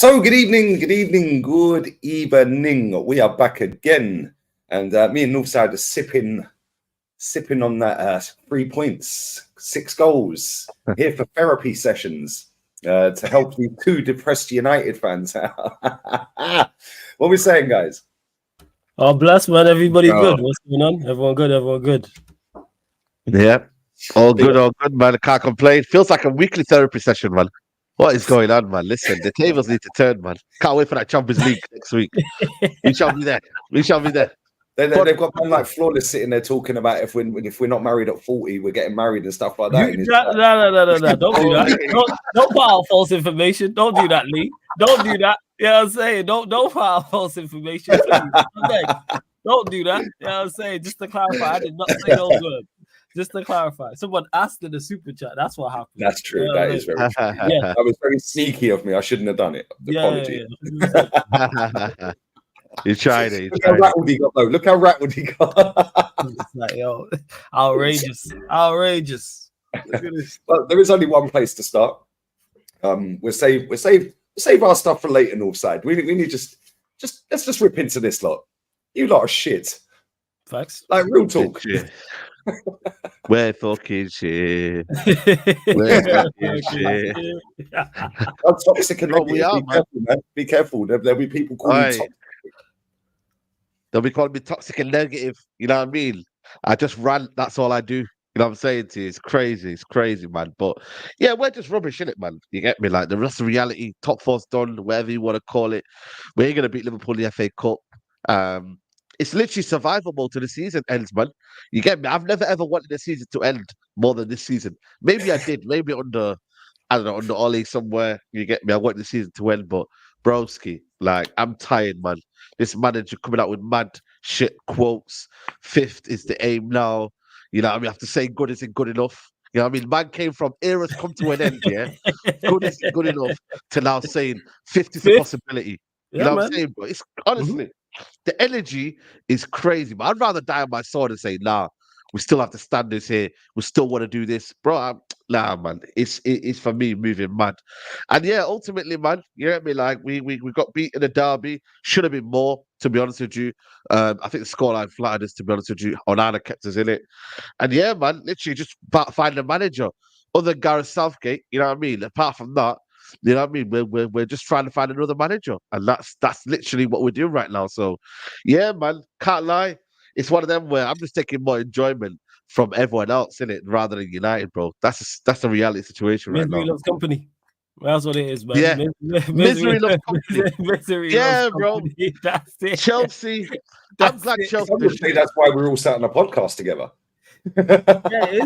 So, good evening. We are back again, and me and Northside are sipping on that 3 points, 6 goals here for therapy sessions to help you two depressed United fans out. What are we saying, guys? Oh, bless, man. Everybody good. What's going on? Everyone good. Yeah. All good, man. I can't complain. Feels like a weekly therapy session, man. What is going on, man? Listen, the tables need to turn, man. Can't wait for that Champions League next week. We shall be there. They've got man like Flawless sitting there talking about if we're not married at 40, we're getting married and stuff like that. No. Don't do that. Don't put out false information. Don't do that, Lee. Don't do that. You know what I'm saying? Don't put out false information. Please. Don't do that. You know what I'm saying? Just to clarify, I did not say those words. Just to clarify, someone asked in the super chat. That's what happened. That's true. That is very true. Yeah. That was very sneaky of me. I shouldn't have done it. Apologies. Yeah. You tried it. Look how rattled he got, though. Look how rattled he got. It's like, yo, outrageous. Well, there is only one place to start. We'll save our stuff for later, Northside. We need just let's just rip into this lot. You lot are shit. Facts. Like real talk. We're talking shit. We're talking shit. How toxic and negative. Be careful, man. Be careful. There'll be people calling you toxic. They'll be calling me toxic and negative. You know what I mean? I just rant. That's all I do. You know what I'm saying to you? It's crazy, man. But yeah, we're just rubbish, innit, man? You get me? Like the rest of reality, top four's done, whatever you want to call it. We ain't gonna beat Liverpool in the FA Cup. It's literally survivable till the season ends, man. You get me? I've never ever wanted the season to end more than this season. Maybe I did. Maybe under Ollie somewhere. You get me? I wanted the season to end, but broski, like I'm tired, man. This manager coming out with mad shit quotes. 5th is the aim now. You know what I mean? I have to say good isn't good enough. You know what I mean? Man came from eras come to an end, yeah? Good isn't good enough to now saying 5th is a possibility. You know what I'm saying, bro? It's honestly, the energy is crazy. But I'd rather die on my sword and say, nah, we still have the standards here. We still want to do this. Bro, nah, man. It's for me moving mad. And yeah, ultimately, man, you know what I mean? Like, we got beat in the derby. Should have been more, to be honest with you. I think the scoreline flattered us, to be honest with you. Onana kept us in it. And yeah, man, literally just find a manager. Other than Gareth Southgate, you know what I mean? Apart from that, you know what I mean? We're just trying to find another manager. And that's literally what we're doing right now. So yeah, man, can't lie. It's one of them where I'm just taking more enjoyment from everyone else in it rather than United, bro. That's the reality situation right now. Misery loves company. That's what it is, man. Yeah. Misery loves company. Misery yeah, loves bro. company. That's it. Chelsea. I'm glad Chelsea. That's why we're all sat on a podcast together.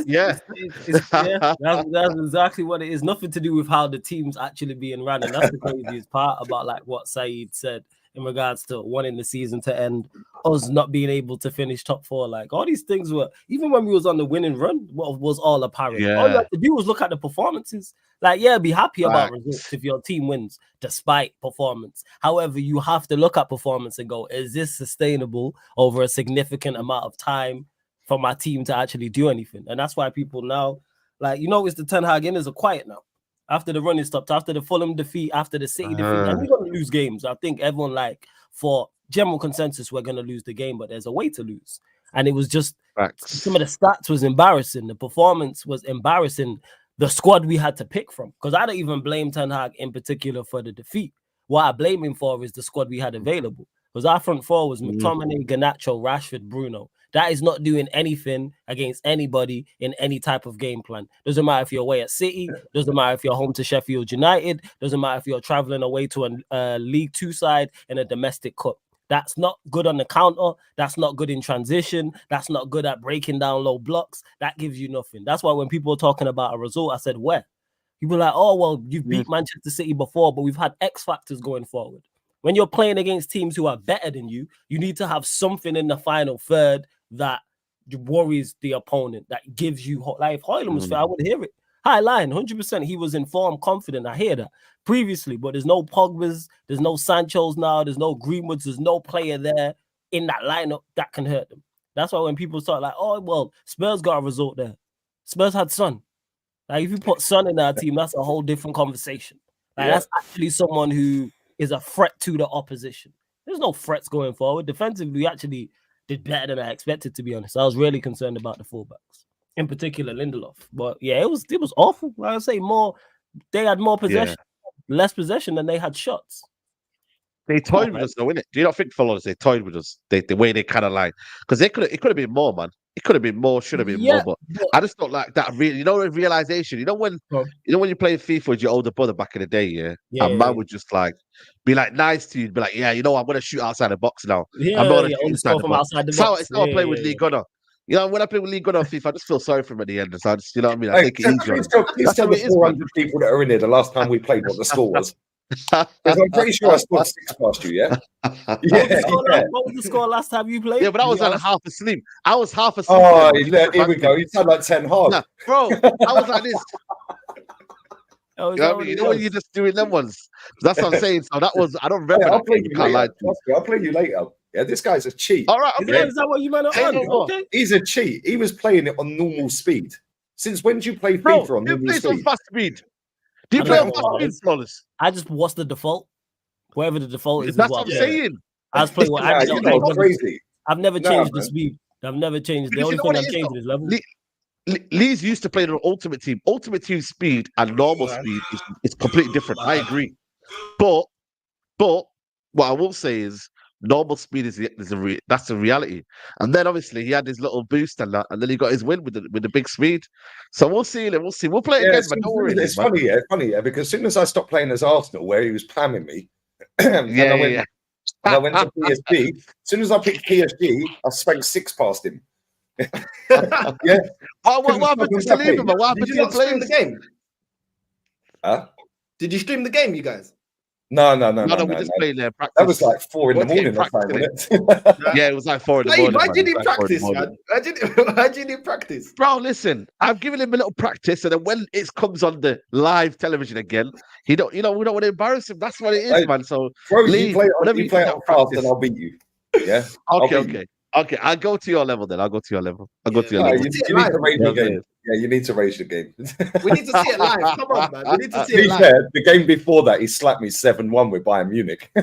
Yeah, that's exactly what it is. Nothing to do with how the team's actually being run, and that's the craziest part about like what Saeed said in regards to wanting the season to end, us not being able to finish top 4. Like all these things were, even when we was on the winning run, what was all apparent. Yeah. All you have to do was look at the performances. Like, yeah, be happy about results if your team wins despite performance. However, you have to look at performance and go, is this sustainable over a significant amount of time for my team to actually do anything? And that's why people now, like, you know, it's the Ten Hag inners are quiet now. After the running stopped, after the Fulham defeat, after the City defeat, and we're going to lose games. I think everyone, like, for general consensus, we're going to lose the game, but there's a way to lose. And it was just, some of the stats was embarrassing. The performance was embarrassing. The squad we had to pick from. Because I don't even blame Ten Hag in particular for the defeat. What I blame him for is the squad we had available. Because our front four was McTominay, Garnacho, Rashford, Bruno. That is not doing anything against anybody in any type of game plan. Doesn't matter if you're away at City. Doesn't matter if you're home to Sheffield United. Doesn't matter if you're traveling away to a League 2 side in a domestic cup. That's not good on the counter. That's not good in transition. That's not good at breaking down low blocks. That gives you nothing. That's why when people are talking about a result, I said, where? People are like, oh, well, you've beat Manchester City before, but we've had X factors going forward. When you're playing against teams who are better than you, you need to have something in the final third that worries the opponent, that gives you, like if Højlund was fair, I would hear it. High line, 100%. He was informed, confident. I hear that previously, but there's no Pogba's, there's no Sancho's now, there's no Greenwoods, there's no player there in that lineup that can hurt them. That's why when people start like, oh, well, Spurs got a result there. Spurs had Son. Like if you put Son in our team, that's a whole different conversation. Like that's actually someone who is a threat to the opposition. There's no threats going forward. Defensively, we actually did better than I expected, to be honest. I was really concerned about the fullbacks, in particular Lindelof. But yeah, it was awful. Like I say, they had more possession, less possession than they had shots. They toyed with us, though, innit? Do you not think, fellas, they toyed with us? The way they kind of like, because it could have been more, man. It could have been more, should have been more, but I just don't like that. Really, the realization. You know when you play FIFA with your older brother back in the day, and man would just like be like nice to you, be like, yeah, I'm gonna shoot outside the box now. I'm not gonna shoot inside the box. It's not playing with Lee Gunner. When I play with Lee Gunner on FIFA, I just feel sorry for him at the end. So I just, you know what I mean? I take it easy. Please tell the 400 people that are in here the last time we played what the score was. Because I'm pretty sure I scored 6 past you, yeah? What was the score last time you played? Yeah, but I was like half asleep. I was half asleep. Oh, here we go. You sound like 10 hard. Nah, bro, I was like this. You know when you're just doing them ones. That's what I'm saying. So that was, I don't remember. I'll play you later. I'll play you later. Yeah, this guy's a cheat. All right, okay. Is that what you meant to earn? Okay. He's a cheat. He was playing it on normal speed. Since when do you play FIFA on normal speed? On fast speed. Do you play on fast speed, Flawless? I just, what's the default? Whatever the default is. That's what I'm saying. I was playing crazy. I've never changed the speed. I've never changed. The only thing I've changed is level. Lee's used to play the Ultimate Team. Ultimate Team speed and normal speed is completely different. I agree. But what I will say is normal speed that's the reality. And then obviously he had his little boost and that, and then he got his win with the big speed. So we'll see. We'll see. We'll play again. But don't worry. It's funny, because as soon as I stopped playing as Arsenal, where he was pamming me, and I went to PSG. As soon as I picked PSG, I spanked 6 past him. Yeah. What happened to Saliba? What happened to playing the game? Huh? Did you stream the game, you guys? No. We just played there. Practice. That was like 4 in the morning. Yeah, it was like 4 in the morning. Why did he practice, man? Why did he practice? Bro, listen, I've given him a little practice, and then when it comes on the live television again, we don't want to embarrass him. That's what it is, man. So, bro, you play it fast, and I'll beat you. Yeah. Okay. I'll go to your level then. I'll go to your level. You need to raise your game. Yeah, you need to raise your game. We need to see it live. Come on, man. We need to see it live. Fair, the game before that, he slapped me 7-1 with Bayern Munich. Do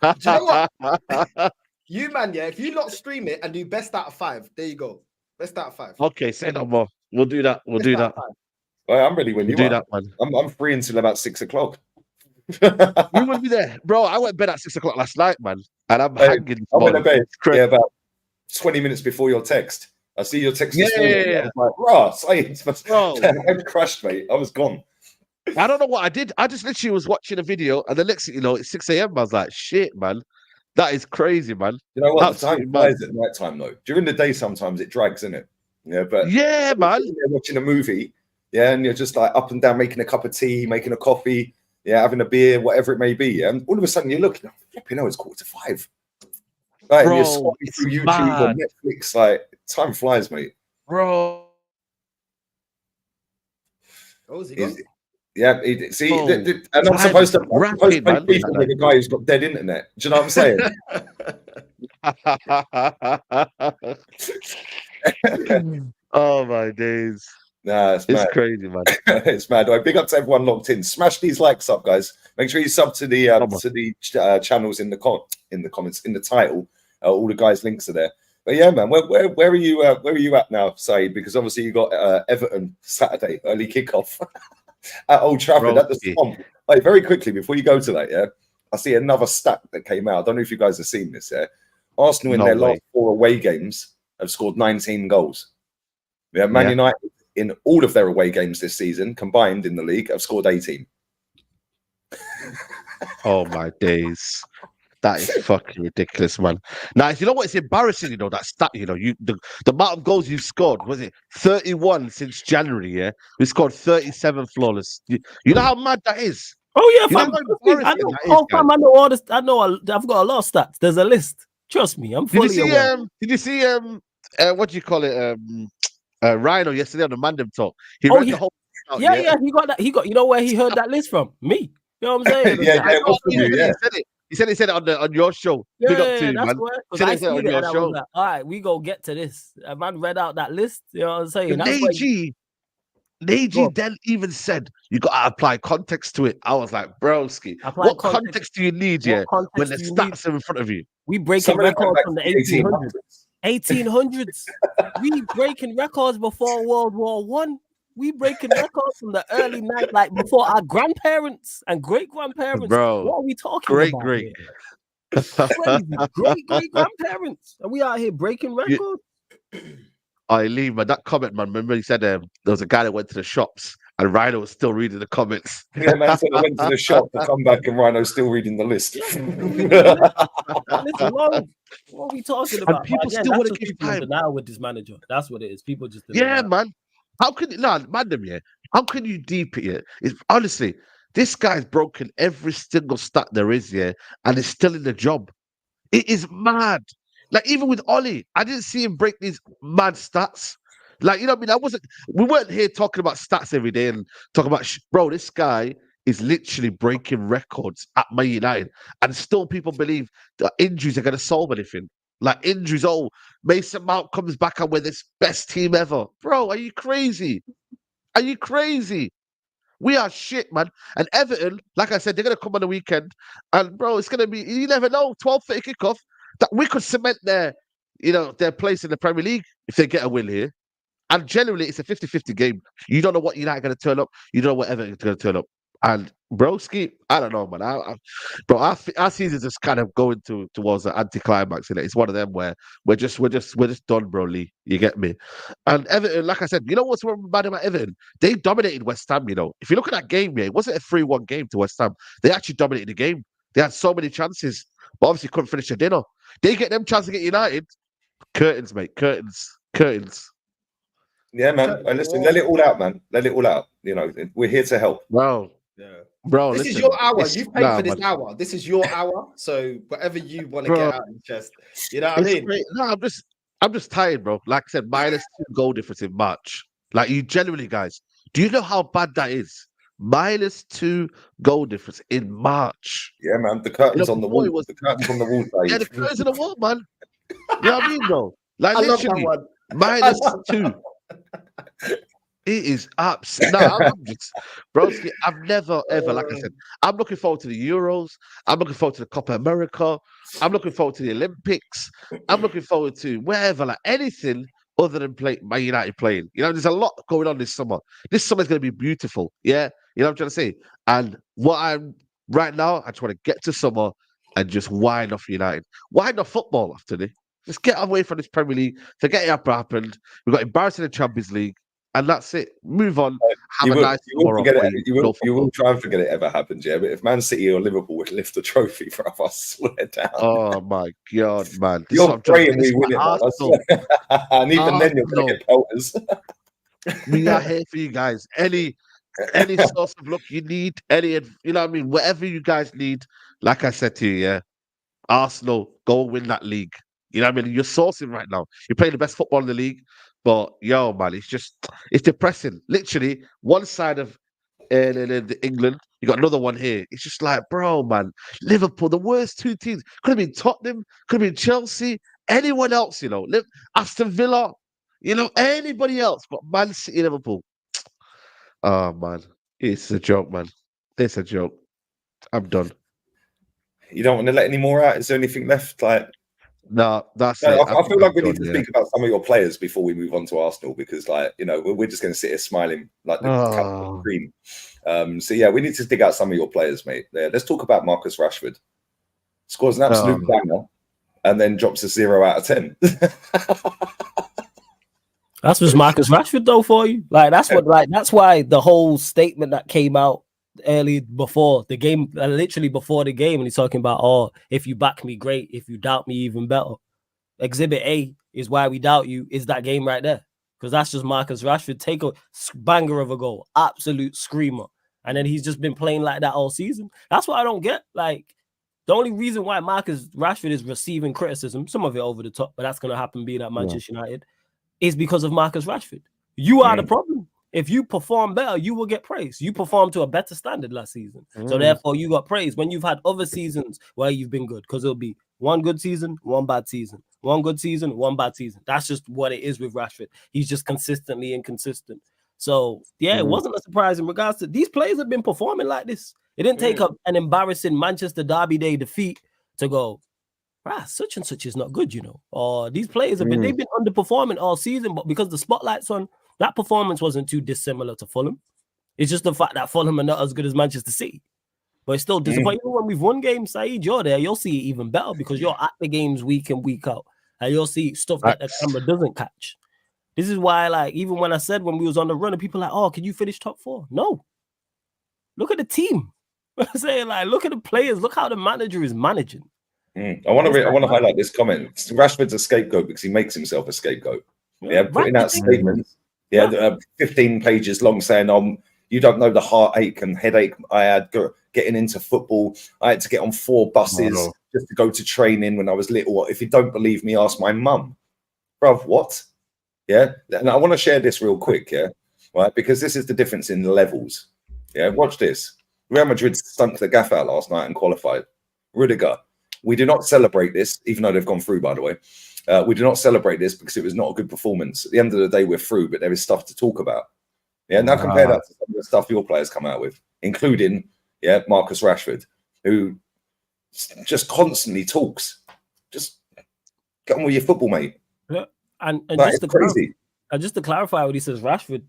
you know what? You, man, if you not stream it and do best out of 5, there you go. Best out of 5. Okay, say no more. We'll do that. We'll do that. Well, I'm ready when you do that, man. I'm free until about 6 o'clock. You will be there, bro. I went to bed at 6 o'clock last night, man, and I'm hanging. I went to bed about 20 minutes before your text. I see your text. Yeah. I was like, bro, I crashed, mate. I was gone. I don't know what I did. I just literally was watching a video, and the next thing you know, it's 6 a.m. I was like, shit, man. That is crazy, man. You know what? The time flies at night time, though. During the day, sometimes it drags, isn't it? Yeah, but yeah, man. You're watching a movie, and you're just like up and down, making a cup of tea, making a coffee, having a beer, whatever it may be. And all of a sudden, you're looking, it's 4:45. Like, bro, you're scrolling through YouTube or Netflix. Like, time flies, mate. Bro. Oh, is he gone? Yeah, and I'm supposed to play people with a guy who's got dead internet. Do you know what I'm saying? Oh my days. Nah, it's mad. Crazy, man. It's mad. Big up to everyone locked in. Smash these likes up, guys. Make sure you sub to the channels in the comments, in the title. All the guys' links are there. But yeah, man, where are you at now, Saeed? Because obviously you got Everton Saturday early kickoff at Old Trafford at the Swamp. Like, very quickly before you go to that, I see another stat that came out. I don't know if you guys have seen this. Arsenal in their last 4 away games have scored 19 goals. Man United in all of their away games this season combined in the league have scored 18. Oh my days. That is fucking ridiculous, man. Now, you know what? It's embarrassing, that stat, the amount of goals you've scored, was it 31 since January, yeah? We scored 37 flawless. You know how mad that is? Oh, yeah, fam. I know all this. I've got a lot of stats. There's a list. Trust me, I'm fully aware. Did you see, what do you call it? Rhino yesterday on the Mandem Talk. He read the whole out, yeah, he got that. You know where he heard that list from? Me. You know what I'm saying? He said it on your show. Big up to you, man. I said on your show. Like, all right, we go get to this. A man read out that list. You know what I'm saying? Neji then even said you got to apply context to it. I was like, broski, Apply what context. context do you need, What yeah, context when the do you need? stats are in front of you? We breaking Some of them went records back from the to the 1800s. 1800s. We breaking records before World War One. We breaking records from the early night, like before our grandparents and great grandparents. Bro, What are we talking great, about? great. Crazy. Great grandparents. And we out here breaking records. I leave, man. That comment, man. Remember, he said there was a guy that went to the shops and Rhino was still reading the comments. Yeah, man said I went to the shop to come back and Rhino's still reading the list. Listen, long. What are we talking And about? people But again, still that's want to just give people in time. denial with this manager. That's what it is. People just Yeah, deny. man. How can madam? Yeah, how can you deep it? Yeah, it's honestly, this guy's broken every single stat there is. Yeah, and is still in the job. It is mad. Like even with Ollie, I didn't see him break these mad stats. Like, you know what I mean? We weren't here talking about stats every day and talking about, bro, this guy is literally breaking records at Man United. And still people believe that injuries are going to solve anything. Like injuries, oh, Mason Mount comes back and we're this best team ever. Bro, are you crazy? Are you crazy? We are shit, man. And Everton, like I said, they're going to come on the weekend. And, bro, it's going to be, you never know, 12:30 kickoff. That we could cement their place in the Premier League if they get a win here. And generally, it's a 50-50 game. You don't know what United are going to turn up. You don't know what Everton is going to turn up. And broski, I don't know, man. Our season's just kind of going towards the anticlimax. It's one of them where we're just done, bro. Lee, you get me? And Everton, like I said, you know what's bad about Everton? They dominated West Ham. You know, if you look at that game, yeah, it wasn't a 3-1 game to West Ham. They actually dominated the game. They had so many chances, but obviously couldn't finish their dinner. They get them chances to get United. Curtains, mate. Curtains. Yeah, man. And listen, let it all out, man. Let it all out. You know, we're here to help. Bro. Yeah. Bro, this listen, is your hour. You paid for this man. hour. This is your hour. So whatever you want to get out of your chest, you know what I mean? Great. No, I'm just tired, bro. Like I said, -2 goal difference in March. Like you genuinely, guys, do you know how bad that is? -2 goal difference in March. Yeah, man. The curtains on the wall. Was, the curtains on the wall. yeah, the curtains on the wall, man. You know what I mean, bro? Like I love that literally, one. -2. It is absolutely. No, I'm just, broski. I've never ever, like I said, I'm looking forward to the Euros. I'm looking forward to the Copa America. I'm looking forward to the Olympics. I'm looking forward to wherever, like anything other than Man United playing. You know, there's a lot going on this summer. This summer's going to be beautiful. Yeah, you know what I'm trying to say. And what I'm right now, I just want to get to summer and just wind off United. Wind off football after this. Just get away from this Premier League. Forget it happened. We've got embarrassing in the Champions League. And that's it. Move on. Have a nice tomorrow. You will try and forget it ever happened, yeah. But if Man City or Liverpool would lift the trophy for us, I swear down. Oh my god, man! You're praying we win it, man. And even then, you're going to get pelters. We are here for you guys. Any source of luck you need, you know what I mean. Whatever you guys need, like I said to you, yeah. Arsenal, go and win that league. You know what I mean? You're sourcing right now. You're playing the best football in the league. But yo, man, it's depressing. Literally, one side of England, you got another one here. It's just like, bro, man, Liverpool, the worst two teams. Could have been Tottenham, could have been Chelsea, anyone else, you know, Aston Villa, you know, anybody else, but Man City, Liverpool. Oh man, it's a joke, man. It's a joke. I'm done. You don't want to let any more out? Is there anything left? Like, no, that's it. I feel like we need to think about some of your players before we move on to Arsenal, because, like, you know, we're just going to sit here smiling like the cream. So yeah, we need to dig out some of your players, mate. Yeah, let's talk about Marcus Rashford. Scores an absolute banger and then drops a 0 out of 10. That's just Marcus Rashford though for you. Like that's why the whole statement that came out early before the game, literally before the game, and he's talking about, oh, if you back me, great. If you doubt me, even better. Exhibit A is why we doubt you, is that game right there. Because that's just Marcus Rashford. Take a banger of a goal. Absolute screamer. And then he's just been playing like that all season. That's what I don't get. Like, the only reason why Marcus Rashford is receiving criticism, some of it over the top, but that's going to happen being at Manchester United, is because of Marcus Rashford. You are the problem. If you perform better, you will get praise. You performed to a better standard last season. So therefore, you got praise when you've had other seasons where you've been good, because it'll be one good season, one bad season. One good season, one bad season. That's just what it is with Rashford. He's just consistently inconsistent. So yeah, it wasn't a surprise in regards to these players have been performing like this. It didn't take an embarrassing Manchester Derby Day defeat to go, such and such is not good, you know. Or these players have they've been underperforming all season, but because the spotlight's on, that performance wasn't too dissimilar to Fulham. It's just the fact that Fulham are not as good as Manchester City. But it's still disappointing. Even when we've won games, Saeed, you're there, you'll see it even better because you're at the games week in, week out. And you'll see stuff that the camera doesn't catch. This is why, like, even when I said when we was on the run, and people like, oh, can you finish top 4? No. Look at the team. I'm saying, like, look at the players. Look how the manager is managing. I want to highlight this comment. Rashford's a scapegoat because he makes himself a scapegoat. Yeah, putting out statements. 15 pages long saying, you don't know the heartache and headache I had getting into football. I had to get on 4 buses just to go to training when I was little. If you don't believe me, ask my mum. Bruv, what? Yeah, and I want to share this real quick, right? Because this is the difference in levels. Yeah, watch this. Real Madrid stunk the gaff out last night and qualified. Rudiger. We do not celebrate this, even though they've gone through, by the way. We do not celebrate this because it was not a good performance. At the end of the day, we're through, but there is stuff to talk about. Yeah, now compare that to some of the stuff your players come out with, including, Marcus Rashford, who just constantly talks. Just get on with your football, mate. Yeah, and like, just to crazy. Just to clarify what he says, Rashford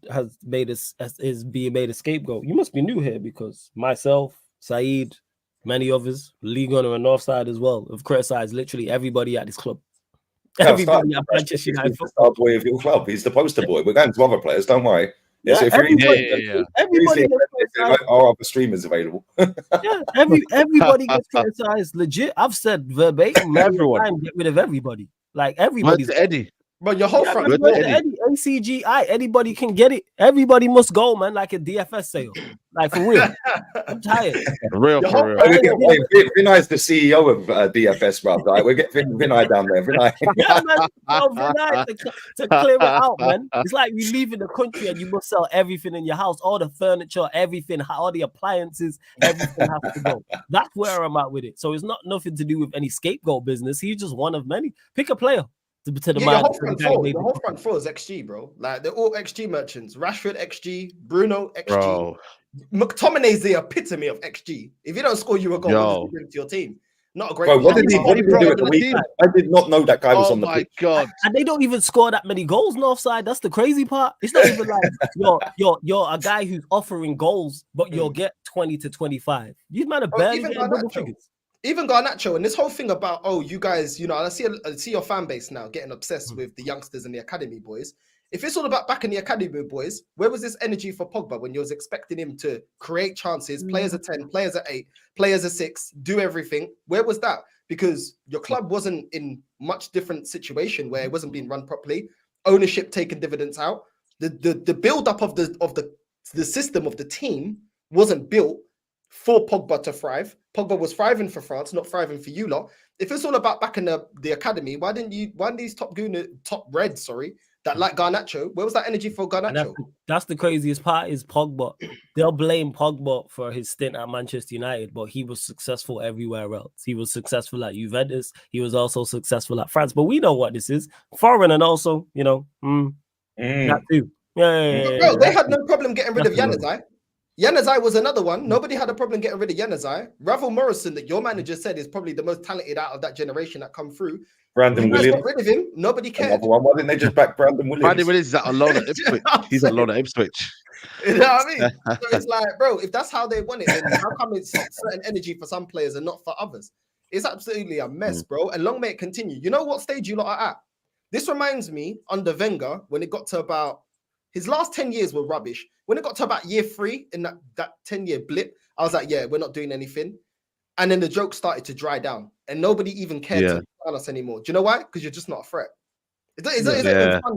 is being made a scapegoat. You must be new here because myself, Saeed, many others, League Owner and Northside as well, have criticized literally everybody at this club. Everybody at Manchester United football. He's the boy of your club. He's the poster boy. We're going to other players, don't worry. Yeah, so if everybody our other streamers available. Everybody gets criticized. Legit, I've said verbatim. Everyone get rid of everybody. Like everybody's Eddie. But your whole front Eddie, ACGI, anybody can get it. Everybody must go, man, like a DFS sale. Like for real. I'm tired. For real. Vinay's the CEO of DFS, bro. Like, we'll get Vinay down there. Vinay. Yeah, man. Vinay to clear it out, man. It's like you leave in the country and you must sell everything in your house, all the furniture, everything, all the appliances, everything has to go. That's where I'm at with it. So it's not nothing to do with any scapegoat business. He's just one of many. Pick a player. To the your whole front four is XG, bro. Like they're all XG merchants. Rashford XG, Bruno XG. Bro. McTominay's the epitome of XG. If you don't score you a goal, what does he bring to your team? Not a great. Bro, what did he do at the weekend? I did not know that guy was on the pitch. God. And they don't even score that many goals, Northside. That's the crazy part. It's not even like you're a guy who's offering goals, but you'll get 20 to 25. These men are barely getting double figures. Even Garnacho and this whole thing about, you guys, I see your fan base now getting obsessed with the youngsters and the academy boys. If it's all about backing the academy boys, where was this energy for Pogba when you was expecting him to create chances, players at 10, players at 8, players at 6, do everything? Where was that? Because your club wasn't in much different situation where it wasn't being run properly, ownership taking dividends out. The build-up of the system of the team wasn't built for Pogba to thrive. Pogba was thriving for France, not thriving for you lot. If it's all about backing the academy, why didn't these top reds, that like Garnacho, where was that energy for Garnacho? That's the craziest part is Pogba. They'll blame Pogba for his stint at Manchester United, but he was successful everywhere else. He was successful at Juventus. He was also successful at France. But we know what this is. Foreign and also, that too. Bro, they had no problem getting rid of Januzaj. Januzaj was another one. Nobody had a problem getting rid of Januzaj. Ravel Morrison, that your manager said is probably the most talented out of that generation that come through. Brandon Williams. Got rid of him. Nobody cared. Why didn't they just back Brandon Williams? Brandon Williams is at a loan at Ipswich. He's at a loan at Ipswich. You know what I mean? So it's like, bro, if that's how they want it, then how come it's certain energy for some players and not for others? It's absolutely a mess, bro. And long may it continue. You know what stage you lot are at? This reminds me under Wenger when it got to about his last 10 years were rubbish. When it got to about year 3 in that 10-year blip, I was like, yeah, we're not doing anything. And then the joke started to dry down and nobody even cared to tell us anymore. Do you know why? Because you're just not a threat. It's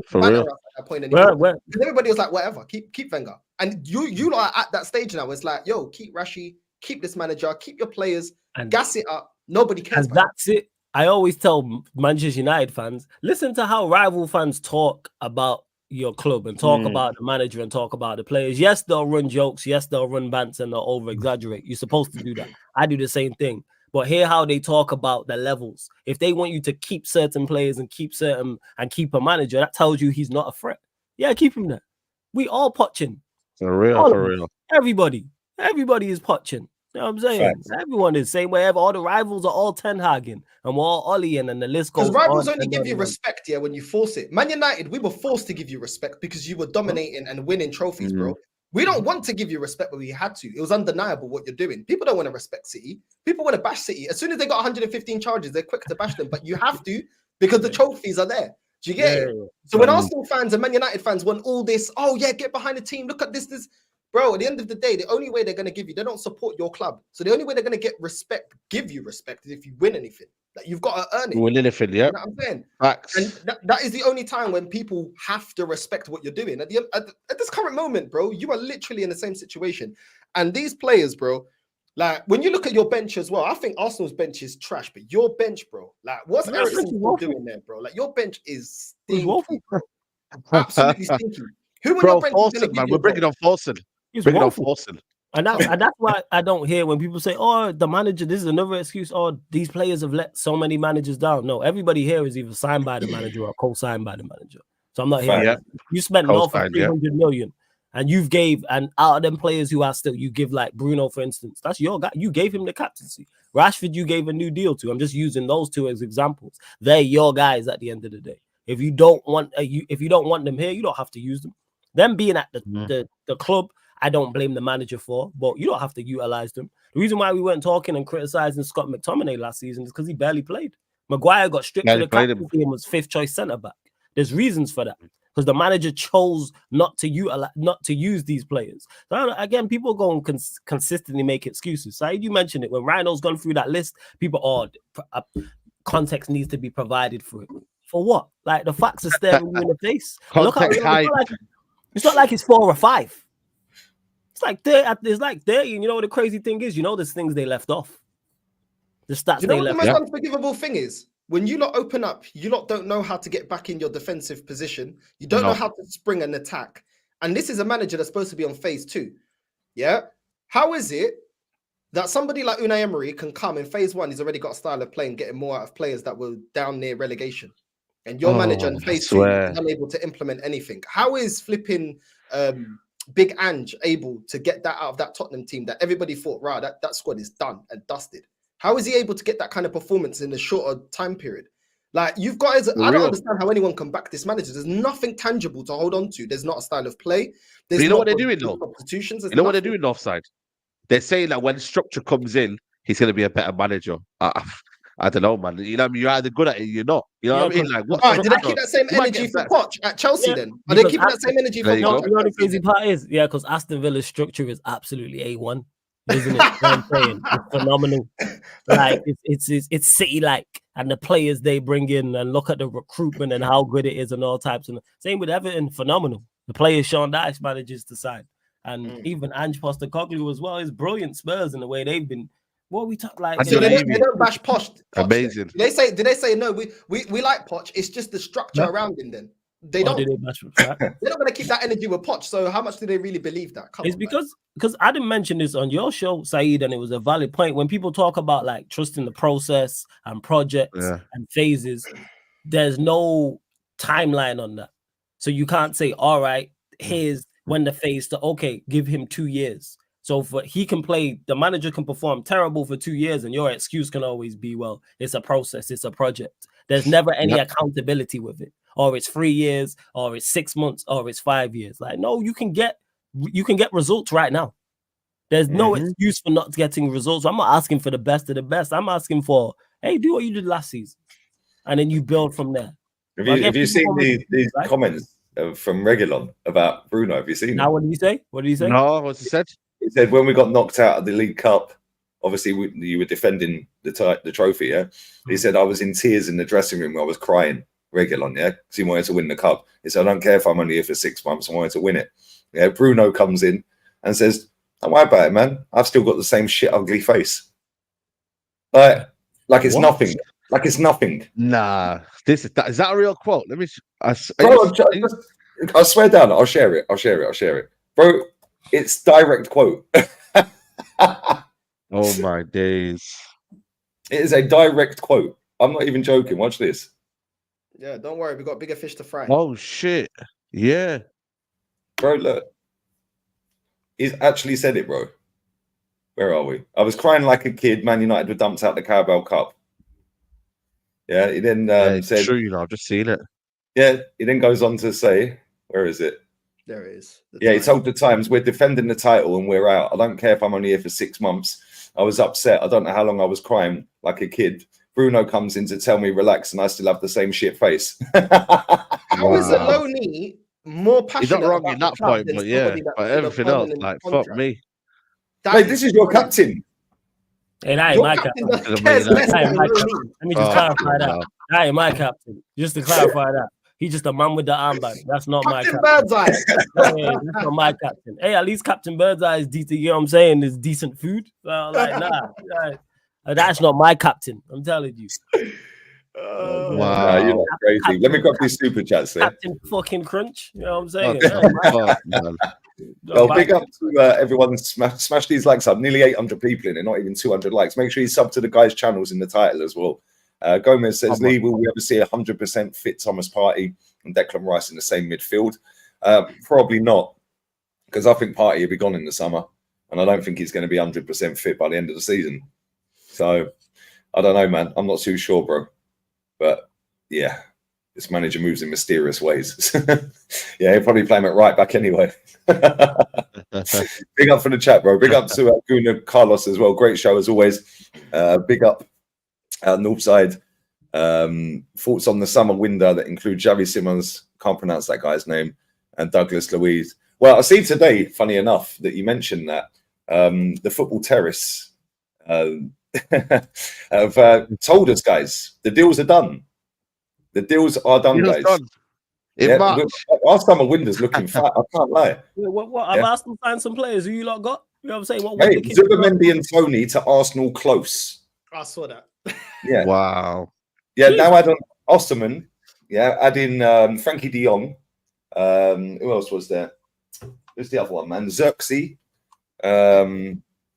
for real. At that point anymore. Because everybody was like, whatever, keep Wenger. And you lot are at that stage now. It's like, yo, keep Rashi, keep this manager, keep your players, and gas it up. Nobody cares. And that's it. I always tell Manchester United fans, listen to how rival fans talk about your club and talk about the manager and talk about the players. Yes, they'll run jokes. Yes, they'll run bants and they'll over-exaggerate. You're supposed to do that. I do the same thing. But hear how they talk about the levels. If they want you to keep certain players and keep a manager, that tells you he's not a threat. Yeah, keep him there. We all poaching. For real, All for of us. real. Everybody is poaching. You know what I'm saying? Facts. Everyone is same way. All the rivals are all Ten Hagen, and we're all Ollieing, and the list goes Because rivals on only and give on you and on. respect, yeah, when you force it. Man United, we were forced to give you respect because you were dominating and winning trophies, bro. We don't want to give you respect, but we had to. It was undeniable what you're doing. People don't want to respect City. People want to bash City. As soon as they got 115 charges, they're quick to bash them. But you have to because the trophies are there. Do you get it? So when Arsenal fans and Man United fans want all this, oh yeah, get behind the team. Look at this. Bro, at the end of the day, the only way they're going to give you, they don't support your club. So the only way they're going to get respect, give you respect, is if you win anything. Like you've got to earn it. Win anything, yeah. You know what I'm saying? Facts. And that is the only time when people have to respect what you're doing. At this current moment, bro, you are literally in the same situation. And these players, bro, like when you look at your bench as well, I think Arsenal's bench is trash, but your bench, bro, like what's Yeah, Eriksen it's still woeful. doing there, bro? Like your bench is It's woeful. stinky, bro. Absolutely stinky. Who on Bro, your bench is going to Forsen, give man. you We're a bringing goal? on Forsen. It's Bringing on woeful. Forsen. And that's why I don't hear when people say, "Oh, the manager." This is another excuse. Oh, these players have let so many managers down. No, everybody here is either signed by the manager or co-signed by the manager. So I'm not hearing Yeah. that. You spent north of Co-signed, yeah. 300 million, and you've gave, and out of them players who are still, you give like Bruno, for instance. That's your guy. You gave him the captaincy. Rashford, you gave a new deal to. I'm just using those two as examples. They're your guys at the end of the day. If you don't want them here, you don't have to use them. Them being at the club, I don't blame the manager for, but you don't have to utilize them. The reason why we weren't talking and criticizing Scott McTominay last season is because he barely played. Maguire got stripped to the captaincy and was 5th choice centre back. There's reasons for that because the manager chose not to use these players. So again, people go and consistently make excuses. Said, you mentioned it when Rhino's gone through that list. People, context needs to be provided for it. For what? Like the facts are staring you in the face. Context hype. It's not like it's 4 or 5. It's like 30, and you know what the crazy thing is? You know there's things they left off. The stats You know they what left the most off. unforgivable thing is? When you lot open up, you lot don't know how to get back in your defensive position. You don't know how to spring an attack. And this is a manager that's supposed to be on phase 2. Yeah? How is it that somebody like Unai Emery can come in phase 1, he's already got a style of playing, getting more out of players that were down near relegation. And your manager in phase 2 is unable to implement anything. How is flipping Big Ange able to get that out of that Tottenham team that everybody thought, right, that squad is done and dusted? How is he able to get that kind of performance in a shorter time period? Like, you've got, I don't understand how anyone can back this manager. There's nothing tangible to hold on to. There's not a style of play. There's you know what they're doing though? Substitutions. You know what they're doing offside? They're saying that when structure comes in, he's going to be a better manager. I don't know, man. You know what I mean? You're either good at it, you're not. You know what I mean? Like, what? Did they keep that same energy for Poch at Chelsea then? Are they keeping that same energy for Poch? You know what the crazy part is? Yeah, because Aston Villa's structure is absolutely A1, isn't it? You know what I'm saying? It's phenomenal. Like it's City-like, and the players they bring in, and look at the recruitment and how good it is, and all types. And same with Everton, phenomenal. The players Sean Dyche manages to sign, and even Ange Postecoglou as well is brilliant. Spurs in the way they've been. What we talk like? So they don't bash Poch. Amazing. Did they say no? We like Poch. It's just the structure around him. Then they don't. They bash They're not going to keep that energy with Poch. So how much do they really believe that? It's because I didn't mention this on your show, Saeed, and it was a valid point. When people talk about like trusting the process and projects and phases, there's no timeline on that. So you can't say, all right, here's when the phase to give him 2 years. So he can play, the manager can perform terrible for 2 years, and your excuse can always be, well, it's a process, it's a project. There's never any accountability with it. Or it's 3 years, or it's 6 months, or it's 5 years. Like, no, you can get results right now. There's no excuse for not getting results. I'm not asking for the best of the best. I'm asking for, hey, do what you did last season, and then you build from there. Have you seen these comments from Reguilon about Bruno? Have you seen now? What did he say? No, what's he said? He said when we got knocked out of the League Cup, obviously you were defending the trophy. Yeah, he said I was in tears in the dressing room. I was crying. Reguilon, yeah, because he wanted to win the cup. He said, I don't care if I'm only here for 6 months. I wanted to win it. Yeah, Bruno comes in and says, don't worry about it, man. I've still got the same shit ugly face. Like it's nothing. Like it's nothing. Nah, is that a real quote? Let me. I swear down. I'll share it, bro. It's direct quote. Oh my days! It is a direct quote. I'm not even joking. Watch this. Yeah, don't worry. We got bigger fish to fry. Oh shit! Yeah. Bro, look. He's actually said it, bro. Where are we? I was crying like a kid. Man United were dumped out the Carabao Cup. Yeah, he then said... True, you know, I've just seen it. Yeah, he then goes on to say, where is it? There it is. He told the Times, we're defending the title and we're out. I don't care if I'm only here for 6 months. I was upset. I don't know how long I was crying like a kid. Bruno comes in to tell me relax and I still have the same shit face. How is Aloni more passionate? He's not wrong in that point, but yeah, but everything else, like, fuck me. Wait, this is your captain. Hey, that ain't my captain. Let me just clarify that. That ain't my captain. Just to clarify that. He's just a man with the armband. That's not my captain. Birdseye. That's not my captain. Hey, at least Captain Birdseye is decent. You know what I'm saying? There's decent food. Like, nah. That's not my captain. I'm telling you. Wow. You're not crazy. Captain, Let me grab these super chats there. Captain fucking Crunch. You know what I'm saying? Well, big up to everyone. Smash these likes up. Nearly 800 people in it, not even 200 likes. Make sure you sub to the guys' channels in the title as well. Gomez says, Lee, will we ever see 100% fit Thomas Partey and Declan Rice in the same midfield? Probably not, because I think Partey will be gone in the summer, and I don't think he's going to be 100% fit by the end of the season. So, I don't know, man. I'm not too sure, bro. But, yeah, this manager moves in mysterious ways. Yeah, he'll probably play him at right back anyway. Big up for the chat, bro. Big up to Guna Carlos as well. Great show as always. Big up. Northside, thoughts on the summer window that include Javi Simons, can't pronounce that guy's name, and Douglas Luiz. Well, I see today, funny enough, that you mentioned that the Football Terrace have told us, guys, the deals are done. The deals are done, guys. Our summer window's looking fat. I can't lie. What? I've asked them to find some players. Who you lot got? You know what I'm saying? Hey, Zubimendi and Tony to Arsenal close. I saw that. Yeah. Wow. Yeah, now add on Osterman. Yeah, add in Frankie de Jong. Who else was there? Who's the other one, man? Xerxes. There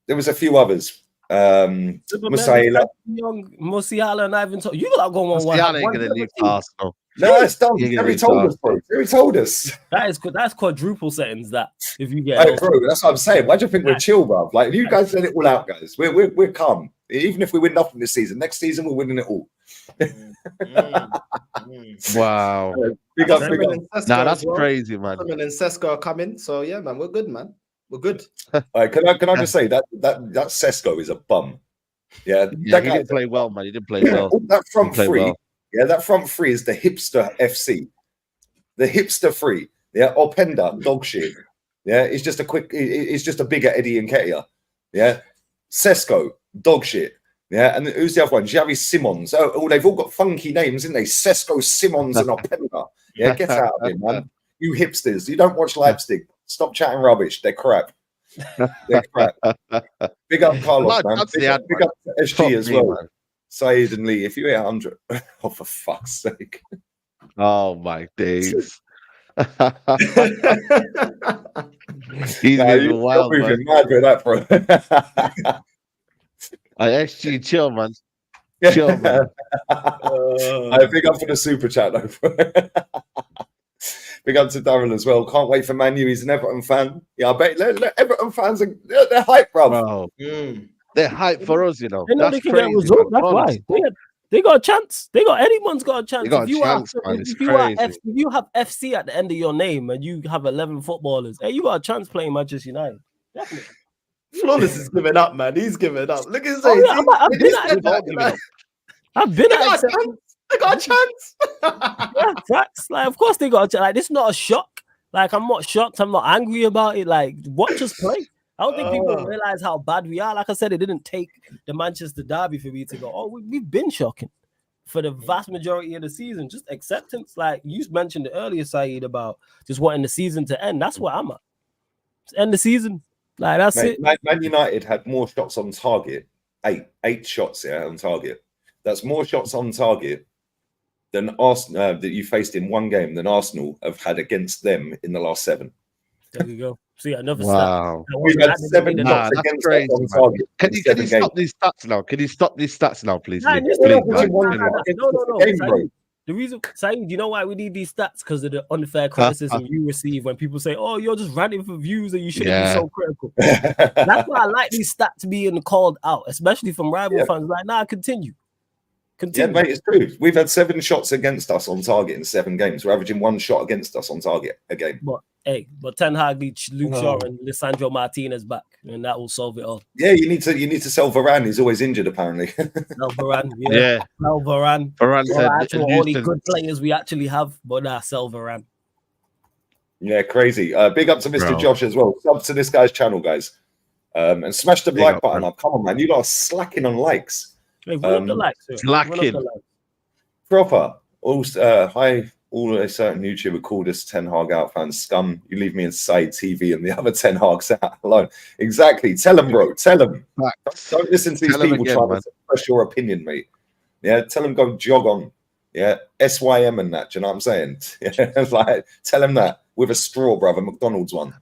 was a few others. Musiala. Musiala and Ivan. You got to go on one. Musiala ain't going to leave Arsenal. No, it's done. He told us, bro. He told us. That's quadruple settings. That if you get, hey, bro, that's what I'm saying. Why do you think we're chill, bro? Like you guys said it all out, guys. We're calm. Even if we win nothing this season, next season we're winning it all. Wow. Big up. Nah, that's crazy, man. And Sesko are coming, so yeah, man, we're good, man. We're good. Right, can I just say that Sesko is a bum. Yeah, he didn't play well, man. He didn't play well. That front three. Well. Yeah, that front three is the hipster FC. The hipster three. Yeah, Openda, dog shit. Yeah, it's just a bigger Eddie Nketiah. Yeah, Sesko, dog shit. Yeah, and who's the other one? Javi Simons. Oh, they've all got funky names, isn't they? Sesko, Simons, and Openda. Yeah, get out of here, man. You hipsters. You don't watch Leipzig. Stop chatting rubbish. They're crap. They're crap. Big up Carlos, man. Big up to SG as well. Man. Saeed and Lee, if you hit 100, oh, for fuck's sake. Oh, my days. He's moving wild, man. Mad with that, bro. SG, chill, man. Chill, man. Big up for the super chat, though. Big up to Darren as well. Can't wait for Man U. He's an Everton fan. Yeah, I bet Everton fans they're hype, bro. They're hype for us, you know. They know they can get results. That's why. They got a chance. Anyone's got a chance. They got a chance, man. If you have FC at the end of your name and you have 11 footballers, hey, you got a chance playing Manchester United. Definitely. Flawless is giving up, man. He's giving up. Look at his face. I've been at it. They got a chance. Yeah, facts. Like, of course they got a chance. Like, this is not a shock. Like, I'm not shocked. I'm not angry about it. Like, watch us play. I don't think people realize how bad we are. Like I said, it didn't take the Manchester derby for me to go, oh, we've been shocking for the vast majority of the season. Just acceptance. Like you mentioned earlier, Saeed, about just wanting the season to end. That's where I'm at. Just end the season. Like, that's it. Man United had more shots on target. Eight shots on target. That's more shots on target than Arsenal that you faced in one game than Arsenal have had against them in the last 7. There we go. See, another wow. stat. We've had 7 shots against them on target. Can you stop these stats now? Can you stop these stats now, please? No. The reason, Saeed, you know why we need these stats? Because of the unfair criticism you receive when people say, "Oh, you're just ranting for views and you shouldn't be so critical." That's why I like these stats being called out, especially from rival fans. Like, nah, continue. Yeah, mate, it's true. We've had 7 shots against us on target in 7 games. We're averaging 1 shot against us on target a game. But Ten Hag needs Luke Shaw and Lisandro Martinez back, and that will solve it all. Yeah, you need to sell Varane. He's always injured, apparently. Sell Varane, sell Varane. Varane said actual only good players we actually have, but sell Varane. Yeah, crazy. Big up to Mr. Josh as well. Sub to this guy's channel, guys. And smash the like button up. Come on, man. You lot are slacking on likes. Hey, run up the likes. Slacking. Proper. Also, hi. All a certain YouTuber called us Ten Hag out fans scum. You leave me inside TV and the other Ten Hags out alone. Exactly. Tell them, bro. Tell them. Don't listen to these people trying to express your opinion, mate. Yeah, tell them go jog on. Yeah, SYM and that. Do you know what I'm saying? Yeah, like tell them that with a straw, brother. McDonald's one.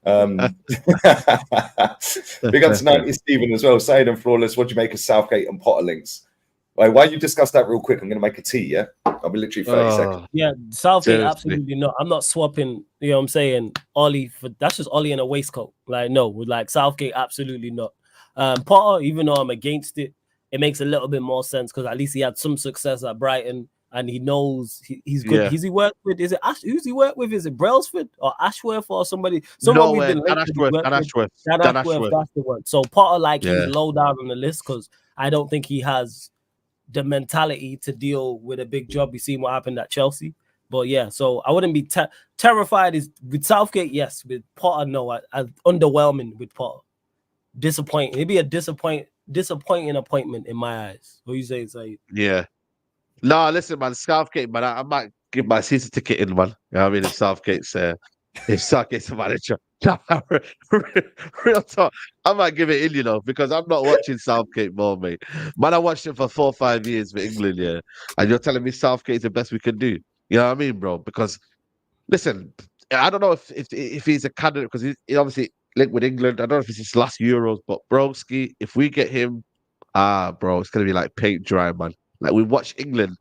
Big up to 90 Stephen as well. Saying and flawless. What do you make of Southgate and Potter links? Wait, while you discuss that real quick, I'm going to make a tea. Yeah, I'll be literally 30 seconds. Yeah, Southgate absolutely not. I'm not swapping. You know what I'm saying? Ollie for that's just Ollie in a waistcoat. Like no, with like Southgate absolutely not. Potter, even though I'm against it, it makes a little bit more sense because at least he had some success at Brighton. And he knows he's good. Yeah. He's he worked with? Is it who's he worked with? Is it Brailsford or Ashworth or somebody? No, Dan Ashworth. That's the one. So Potter, he's low down on the list because I don't think he has the mentality to deal with a big job. You seen what happened at Chelsea, but yeah. So I wouldn't be terrified. Is with Southgate, yes. With Potter, no. I underwhelming with Potter. Disappointing. It'd be a disappointing appointment in my eyes. What you saying, Saeed? Yeah. No, listen, man, Southgate, man, I might give my season ticket in, man. You know what I mean? If Southgate's a manager. Real talk, I might give it in, because I'm not watching Southgate more, mate. Man, I watched him for 4 or 5 years for England, yeah. And you're telling me Southgate's the best we can do. You know what I mean, bro? Because, listen, I don't know if he's a candidate, because he obviously linked with England. I don't know if it's his last Euros, but broski, if we get him, bro, it's going to be like paint dry, man. Like, we watched England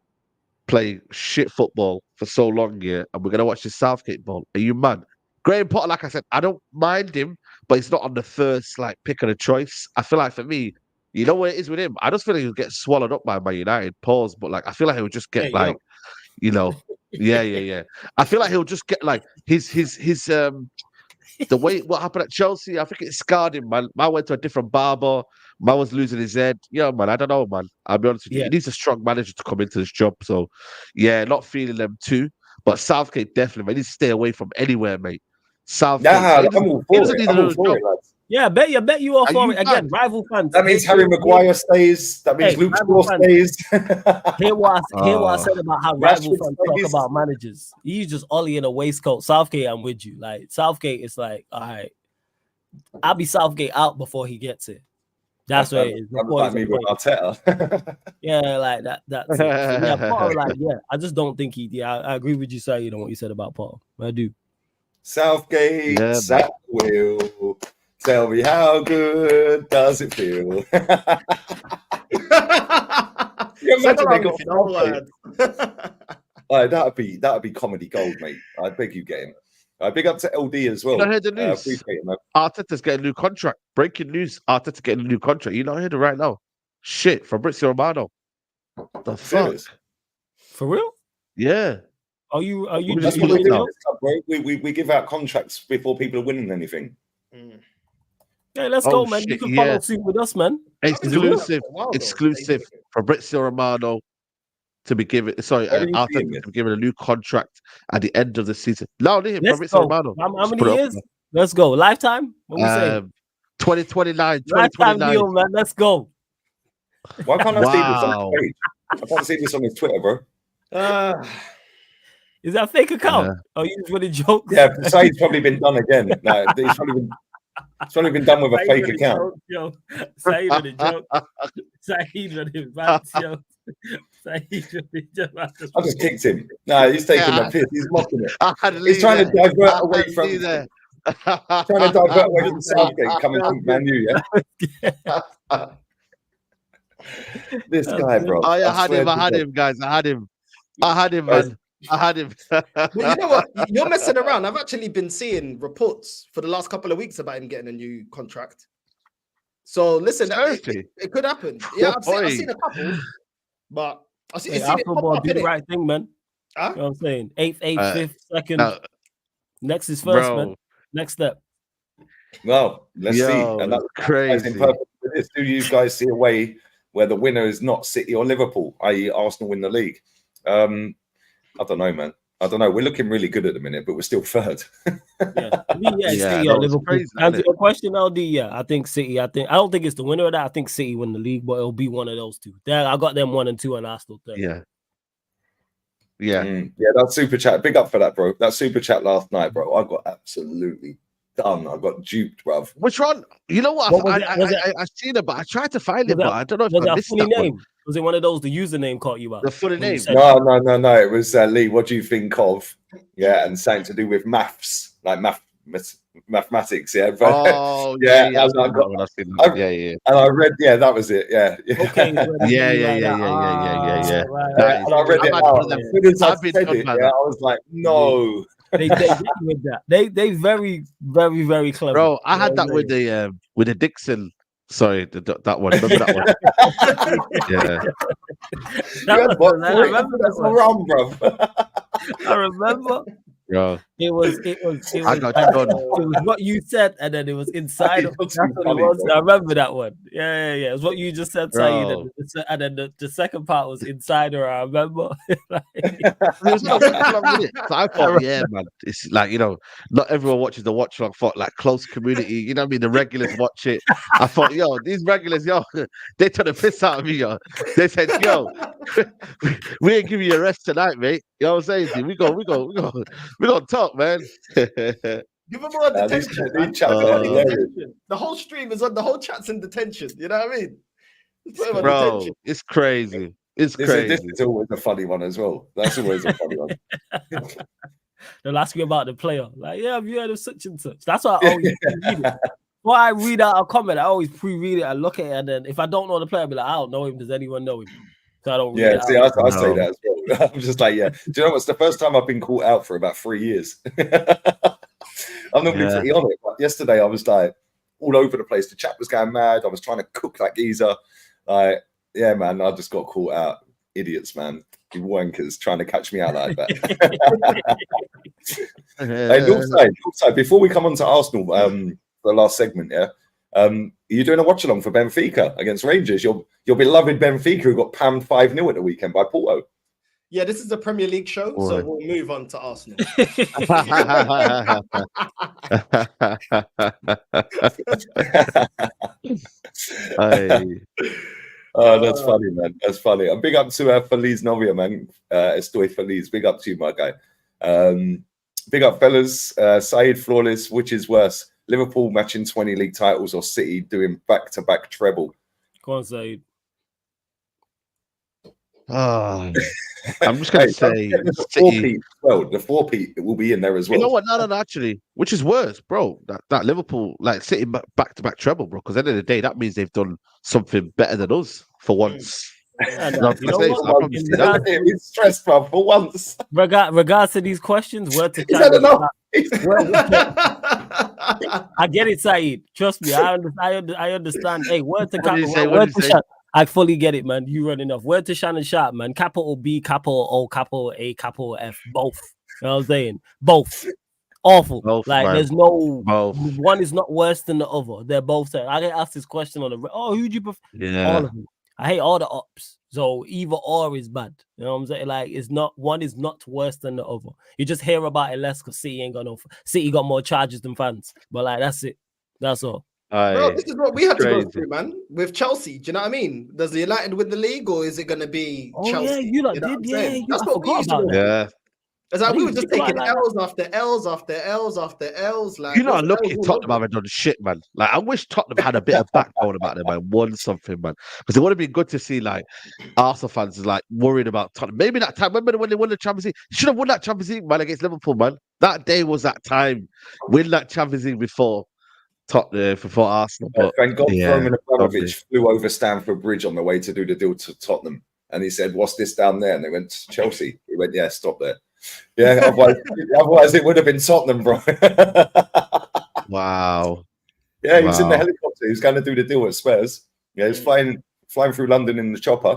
play shit football for so long, yeah, and we're going to watch the Southgate ball. Are you mad? Graham Potter, like I said, I don't mind him, but he's not on the first, pick of the choice. I feel like, for me, you know what it is with him? I just feel like he'll get swallowed up by Man United, pause, but, I feel like he'll just get, yeah. I feel like he'll just get, his the way what happened at Chelsea, I think it scarred him, man. Man went to a different barber. Man was losing his head. Yeah, man. I don't know, man. I'll be honest with you. He needs a strong manager to come into this job. So, yeah, not feeling them too. But Southgate definitely, man. He needs to stay away from anywhere, mate. Southgate. I'm all for it, lads. Yeah, I bet you are for it. Again, rival fans. That means Harry Maguire stays. That means Luke Shaw stays. Hear what I said about how rival fans talk about managers. He's just Ollie in a waistcoat. Southgate, I'm with you. Southgate is all right. I'll be Southgate out before he gets it. That's what it is. Like me with Arteta. Yeah, that's it. So, yeah, Potter, I just don't think I agree with you, Saeed, on what you said about Potter. I do. Southgate, South will. Tell me how good does it feel? You imagine they got that'd be comedy gold, mate. I beg you, get him. Big up to LD as well. You not heard the news? Arteta's getting a new contract. Breaking news: Arteta getting a new contract. You not heard it right now? Shit, Fabrizio Romano. The fuck? For real? Yeah. Are you? That's what we do. We give out contracts before people are winning anything. Yeah, let's go, man. You can follow suit with us, man. Exclusive. Fabrizio Romano to be given. Sorry, Arteta to be given a new contract at the end of the season. No, Fabrizio Romano. How many years? Let's go. Lifetime? What we say? 2029. Lifetime deal, man. Let's go. Why can't I see this on his page? I can't see this on his Twitter, bro. Is that a fake account? Yeah. Oh, you just want to joke? Yeah, Saeed's probably been done again. No, he's probably been done with a fake account. Saeed with a joke. Saeed with his bad joke. I just kicked him. No, he's taking the piss. He's mocking it. He's trying to divert away from. Trying to divert away from Southgate coming to Man U, yeah. This guy, bro. I had him, guys. I had him. I had him, man. I had him. But you know what? You're messing around. I've actually been seeing reports for the last couple of weeks about him getting a new contract. So listen, it could happen. Yeah, I've seen a couple, but I've seen it pop up, do the right thing, man. Huh? You know what I'm saying? 8th, 5th, 2nd. Next is 1st, bro. man. Next step. Well, let's see. And that's crazy. Do you guys see a way where the winner is not City or Liverpool, i.e. Arsenal win the league? I don't know, man. I don't know. We're looking really good at the minute, but we're still third. City or Liverpool. Crazy, answer your question, LD. Yeah, I think City. I don't think it's the winner of that. I think City win the league, but it'll be one of those two. I got them 1 and 2, and Arsenal third. Yeah, that super chat. Big up for that, bro. That super chat last night, bro. I got absolutely done. I got duped, bruv. Which one? You know what? I seen it, but I tried to find it, but I don't know if I missed that name. one. Was it one of those? The username caught you out. The funny name? No. It was Lee. What do you think of? Yeah, and something to do with maths, like mathematics. Yeah. Oh, yeah. And I read. Yeah, that was it. Yeah. Okay. Yeah. Right. And I read it out. As soon as I said it, I was like, no. They get with that. They very, very, very clever. Bro, I had that with the Dixon. Sorry, that one. Remember that one? I remember that's wrong, bro. I remember. Bro. It was what you said, and then it was inside of that's what it was. I remember that one. Yeah. It was what you just said, Saeed, and then the second part was insider. I remember. So I thought, man, it's like, not everyone watches the watch. I thought like close community, you know what I mean? The regulars watch it. I thought, these regulars, they took the piss out of me, They said, we ain't giving you a rest tonight, mate. You know what I'm saying? We gonna talk, man. Give them all detention. The whole stream is on. The whole chat's in detention. You know what I mean? Bro, it's crazy. This is always a funny one as well. That's always a funny one. They'll ask you about the player. Like, have you heard of such and such? That's why I always read it. Before I read out a comment, I always pre-read it and look at it. And then if I don't know the player, I'll be like, I don't know him. Does anyone know him? So I don't read it I say that as well. I'm just like, do you know what's the first time I've been caught out for about 3 years? I'm normally pretty on it. But yesterday I was like all over the place. The chat was going mad. I was trying to cook that geezer. Like, yeah, man, I just got caught out. Idiots, man. You wankers trying to catch me out like that. Hey, also, before we come on to Arsenal, the last segment, are you doing a watch along for Benfica against Rangers? Your beloved Benfica, who got pammed 5-0 at the weekend by Porto. Yeah, this is a Premier League show, so we'll move on to Arsenal. Oh, that's funny, man. That's funny. A big up to Feliz Novia, man. Estoy feliz. Big up to you, my guy. Big up, fellas. Saeed Flawless, which is worse? Liverpool matching 20 league titles or City doing back-to-back treble? Go on, Saeed. I'm just going to say the 4-peat will be in there as well. You know what? No, actually, which is worse, bro? That Liverpool, like City back-to-back treble, bro, because at the end of the day, that means they've done something better than us for once. It's stressed, bro, for once. Regards to these questions, word to I get it, Saeed. Trust me, I understand. Hey, word to I fully get it, man. You running off. Word to Shannon Sharp, man. Capital B, capital O, capital A, capital F. Both. You know what I'm saying? Both. Awful. Both, like, man. There's no... Both. One is not worse than the other. They're both... I get asked this question on the... who'd you prefer? Yeah. All of them. I hate all the ops. So either or is bad. You know what I'm saying? Like, it's not... One is not worse than the other. You just hear about it less because City ain't got no... City got more charges than fans. But, like, that's it. That's all. Bro, this is what we had to go through, man. With Chelsea, do you know what I mean? Does the United win the league, or is it going to be Chelsea? Yeah, that's what we used to do. Yeah, it's like we were just taking L's after L's after L's after L's. Like, look at Tottenham haven't done shit, man. Like, I wish Tottenham had a bit of backbone about them, man. Won something, man. Because it would have been good to see like Arsenal fans like worried about Tottenham. Maybe that time. Remember when they won the Champions League? Should have won that Champions League, man, against Liverpool, man. That day was that time. Win that Champions League before Arsenal. But thank God Roman Abramovich flew over Stamford Bridge on the way to do the deal to Tottenham. And he said, "What's this down there?" And they went, "Chelsea." He went, yeah, stop there. Yeah, otherwise it would have been Tottenham, bro. Wow. Yeah, he was in the Wow. helicopter. He was going to do the deal at Spurs. Yeah, he was flying through London in the chopper.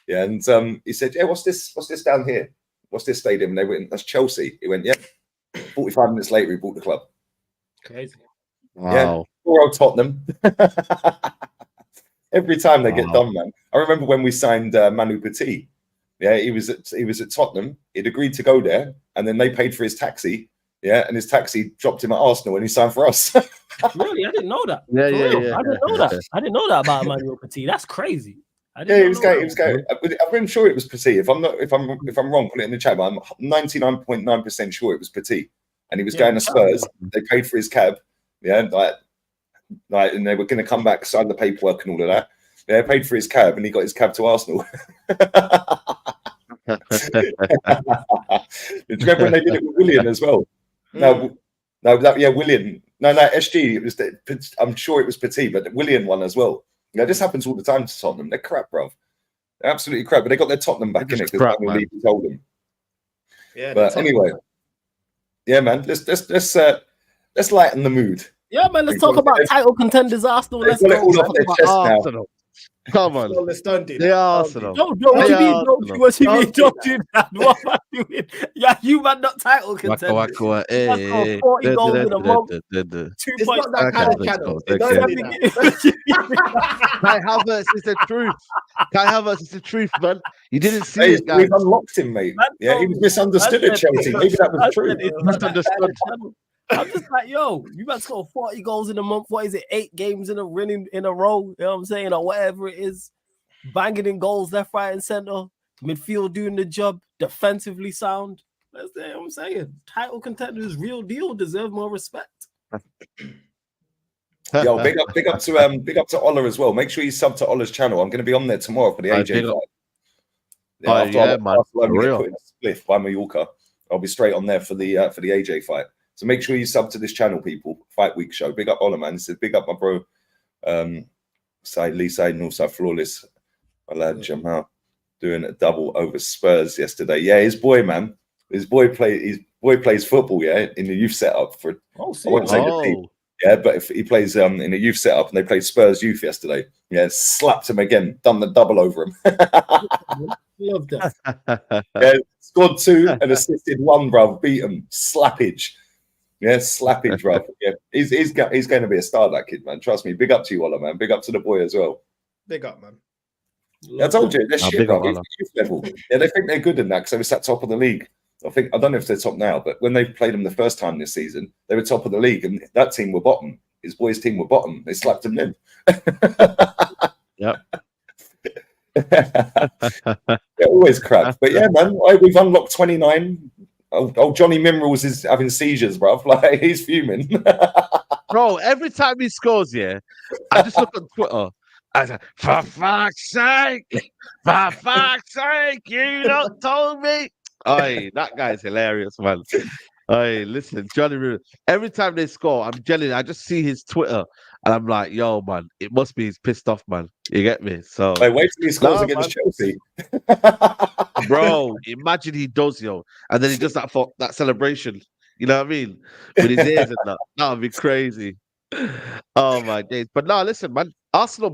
Yeah, and he said, yeah, what's this down here? What's this stadium? And they went, that's Chelsea. He went, yeah. 45 minutes later, he bought the club. Crazy. Wow. Yeah, poor old Tottenham. Every time they get done, man. I remember when we signed Manu Petit. Yeah, he was at Tottenham. He'd agreed to go there, and then they paid for his taxi. Yeah, and his taxi dropped him at Arsenal when he signed for us. Really, I didn't know that. Yeah, For yeah, real. yeah. I didn't know that. I didn't know that about Emmanuel Petit. That's crazy. I Yeah, didn't he was know going. that. He was going. I'm sure it was Petit. If I'm wrong, put it in the chat. But I'm 99.9% sure it was Petit, and he was going to Spurs. They paid for his cab. Yeah, like, and they were going to come back, sign the paperwork and all of that. Yeah, paid for his cab, and he got his cab to Arsenal. Do you remember when they did it with Willian as well? No, Willian. No, SG. It was. I'm sure it was Petit, but the Willian one as well. Yeah, this happens all the time to Tottenham. They're crap, bro. They're absolutely crap. But they got their Tottenham back in it because Premier League told them. Yeah, but anyway, yeah, man. Let's lighten the mood. Yeah, man. Let's talk about title contenders, Arsenal. Let's got it go. all off their chest now. Come on. Let's don't do that. They are Arsenal. Don't what you mean? What you mean? Don't do that. What am I doing? Yeah, you man, not title contenders. Let's go 40 goals in a month. 2 It's points. not that kind of channel. It don't do that. Kai Havertz is the truth. Kai Havertz is the truth, man. You didn't see it, guys. We've unlocked him, mate. Yeah, he was misunderstood at Chelsea. Maybe that was true. Misunderstood. I'm just like, yo, you might score 40 goals in a month. What is it? 8 games in a row, you know what I'm saying? Or whatever it is. Banging in goals left, right, and center. Midfield doing the job. Defensively sound. That's what I'm saying. Title contenders, real deal, deserve more respect. Yo, big up to Ola as well. Make sure you sub to Ola's channel. I'm going to be on there tomorrow for the AJ fight. Yeah, man. After I get put in a spliff by Mallorca, I'll be straight on there for the AJ fight. So make sure you sub to this channel, people. Fight Week Show. Big up Ola, man. He says, big up my bro. Lee Side, Northside Flawless. My lad Jamal doing a double over Spurs yesterday. Yeah, his boy, man. His boy plays football, yeah, in the youth setup for I won't say the team. Yeah, but if he plays in a youth setup and they played Spurs youth yesterday, yeah, slapped him again, done the double over him. Love that. Yeah, scored 2 and assisted 1, bruv. Beat him. Slappage. Yeah, slappage, bruv. Yeah, he's going to be a star, that kid, man. Trust me. Big up to you, Ola, man. Big up to the boy as well. Big up, man. I told you, they're shit, bro. Youth level. Yeah, they think they're good in that because they were sat top of the league. I don't know if they're top now, but when they played them the first time this season, they were top of the league, and that team were bottom. His boys' team were bottom. They slapped them in. Yep. They're always crap. But yeah, man, we've unlocked 29. Old Johnny Minerals is having seizures, bruv. Like, he's fuming. Bro, every time he scores, yeah, I just look on Twitter. I said, for fuck's sake, you not told me. Oi, that guy's hilarious, man. Oi, listen, Johnny, every time they score, I'm jelly. I just see his Twitter and I'm like, yo, man, it must be he's pissed off, man. You get me? So wait till he scores against Chelsea. Bro, imagine he does, yo, and then he does that celebration. You know what I mean? With his ears and that. That would be crazy. Oh my days. But now listen, man. Arsenal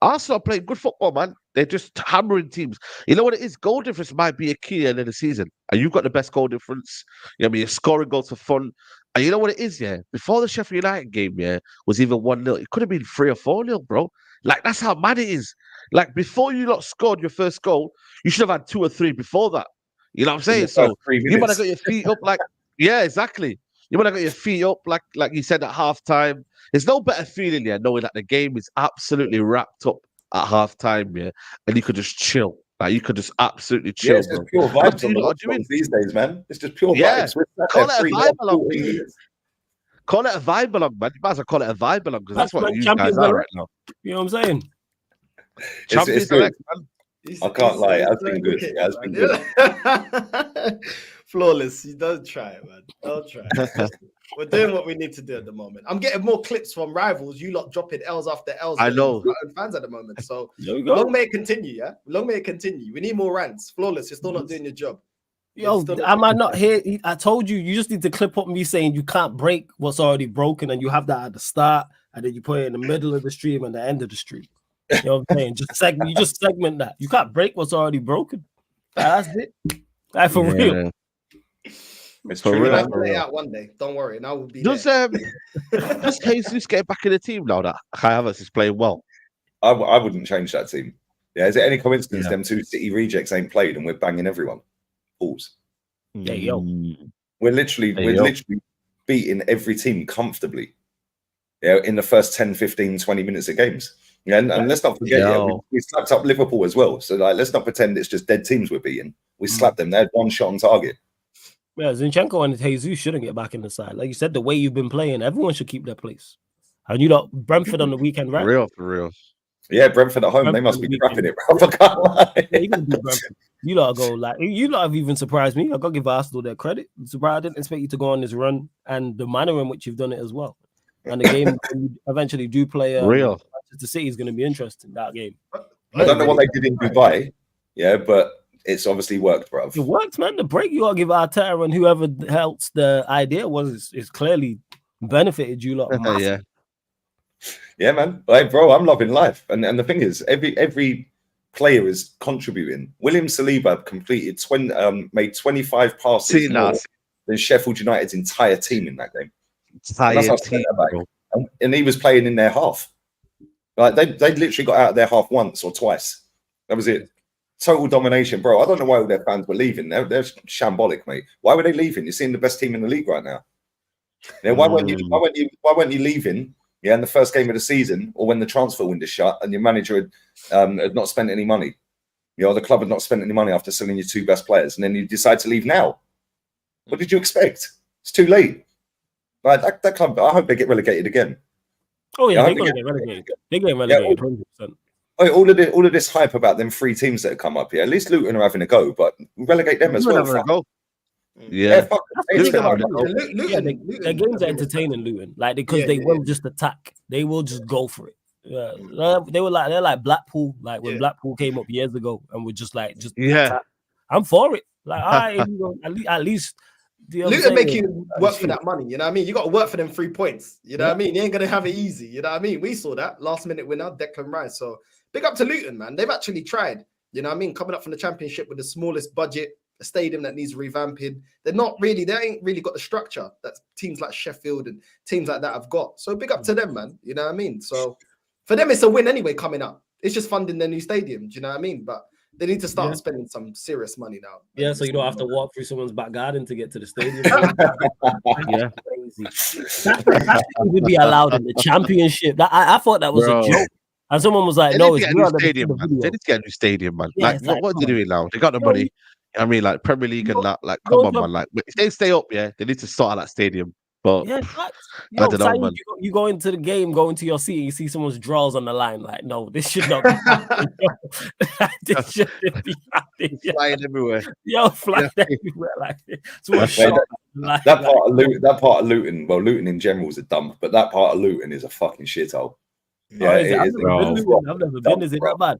are playing good football, man. They're just hammering teams. You know what it is? Goal difference might be a key at the end of the season. And you've got the best goal difference. You know what I mean? You're scoring goals for fun. And you know what it is, yeah? Before the Sheffield United game, yeah, was even 1-0. It could have been 3 or 4-0, bro. Like, that's how mad it is. Like, before you lot scored your first goal, you should have had 2 or 3 before that. You know what I'm saying? So you might have got your feet up like, yeah, exactly. You might have got your feet up like you said at halftime. There's no better feeling, yeah, knowing that the game is absolutely wrapped up at halftime, yeah, and you could just chill. Like, you could just absolutely chill. Yeah, it's just pure vibes on the doing these days, man. It's just pure vibes. Call it a vibe along. Call it a vibe along, man. You might as well call it a vibe along because that's what you guys are right now. You know what I'm saying? Champions elect, man. I can't lie. It has been good. It has been good. Flawless. You don't try it, man. Don't try it. We're doing what we need to do at the moment. I'm getting more clips from rivals. You lot dropping L's after L's. I know. Fans at the moment. So long may it continue, yeah? Long may it continue. We need more rants. Flawless, you're still not doing your job. Yo, am I not here? I told you, you just need to clip up me saying you can't break what's already broken, and you have that at the start, and then you put it in the middle of the stream and the end of the stream. You know what I'm saying? You just segment that. You can't break what's already broken. That's it. Like, for real. It's For true. real. I'll play it out one day. Don't worry, and I will be Does there. does Jesus get back in the team now that Kai Havertz is playing well? I wouldn't change that team. Yeah, is it any coincidence Yeah. them two City rejects ain't played and we're banging everyone? Pause. Yeah, yo. We're literally beating every team comfortably. Yeah, in the first 10, 15, 20 minutes of games. Yeah, and let's not forget, we slapped up Liverpool as well. So like, let's not pretend it's just dead teams we're beating. We slapped them. They had one shot on target. Yeah, Zinchenko and Jesus shouldn't get back in the side. Like you said, the way you've been playing, everyone should keep their place. And you lot, Brentford on the weekend, right? For real. Yeah, Brentford at home, Brentford they must on be the crapping weekend. it, bro. I can't lie. Yeah, you're gonna beat Brentford. You lot go like you lot have even surprised me. I gotta give Arsenal their credit. I'm surprised I didn't expect you to go on this run and the manner in which you've done it as well. And the game when you eventually do play Manchester City is going to be interesting. That game. I don't know what they did in Dubai, yeah, but it's obviously worked, bro. It works, man. The break you gotta give Arteta and whoever else the idea was is clearly benefited you lot. Yeah, man. Like, bro, I'm loving life. And the thing is, every player is contributing. William Saliba completed made 25 passes more than Sheffield United's entire team in that game. And he was playing in their half. Like they literally got out of their half once or twice. That was it. Total domination, bro. I don't know why all their fans were leaving. They're shambolic, mate. Why were they leaving? You're seeing the best team in the league right now. Yeah, why weren't you leaving? Yeah, in the first game of the season, or when the transfer window shut, and your manager had not spent any money. You know, the club had not spent any money after selling your two best players, and then you decide to leave now. What did you expect? It's too late. Like that club, I hope they get relegated again. Oh yeah, they're gonna get relegated. They're getting relegated 100%. All of this hype about them three teams that have come up here. At least Luton are having a go, but relegate them as well. Yeah, their games are entertaining, Luton. Like because they will just attack. They will just go for it. They're like Blackpool. Like when Blackpool came up years ago and were just attack. I'm for it. Like at least. Luton make you work for that money, you know what I mean? You got to work for them 3 points, you know what I mean? You ain't gonna have it easy, you know what I mean? We saw that last minute winner, Declan Rice. So big up to Luton, man. They've actually tried, you know what I mean? Coming up from the Championship with the smallest budget, a stadium that needs revamping. They ain't really got the structure that teams like Sheffield and teams like that have got. So big up to them, man. You know what I mean? So for them, it's a win anyway coming up. It's just funding their new stadium. Do you know what I mean? But they need to start spending some serious money now. Yeah, so you don't have to walk through someone's back garden to get to the stadium. That would be allowed in the Championship. I thought that was a joke. And someone was like, "No, it's not." They need to get a new stadium, man. Yeah, like, what are they doing now? They got the money. I mean, like Premier League and that. Like, come on, man. Like, if they stay up, they need to sort out that stadium. But yeah, I don't know, man. You go into the game, go into your seat, and you see someone's drawers on the line. Like, no, this should not be happening. This shouldn't be happening. Flying everywhere. Flying everywhere. Like, that part of Luton, well, Luton in general is a dump, but that part of Luton is a fucking shithole. Yeah, I've never been. Is it that bad?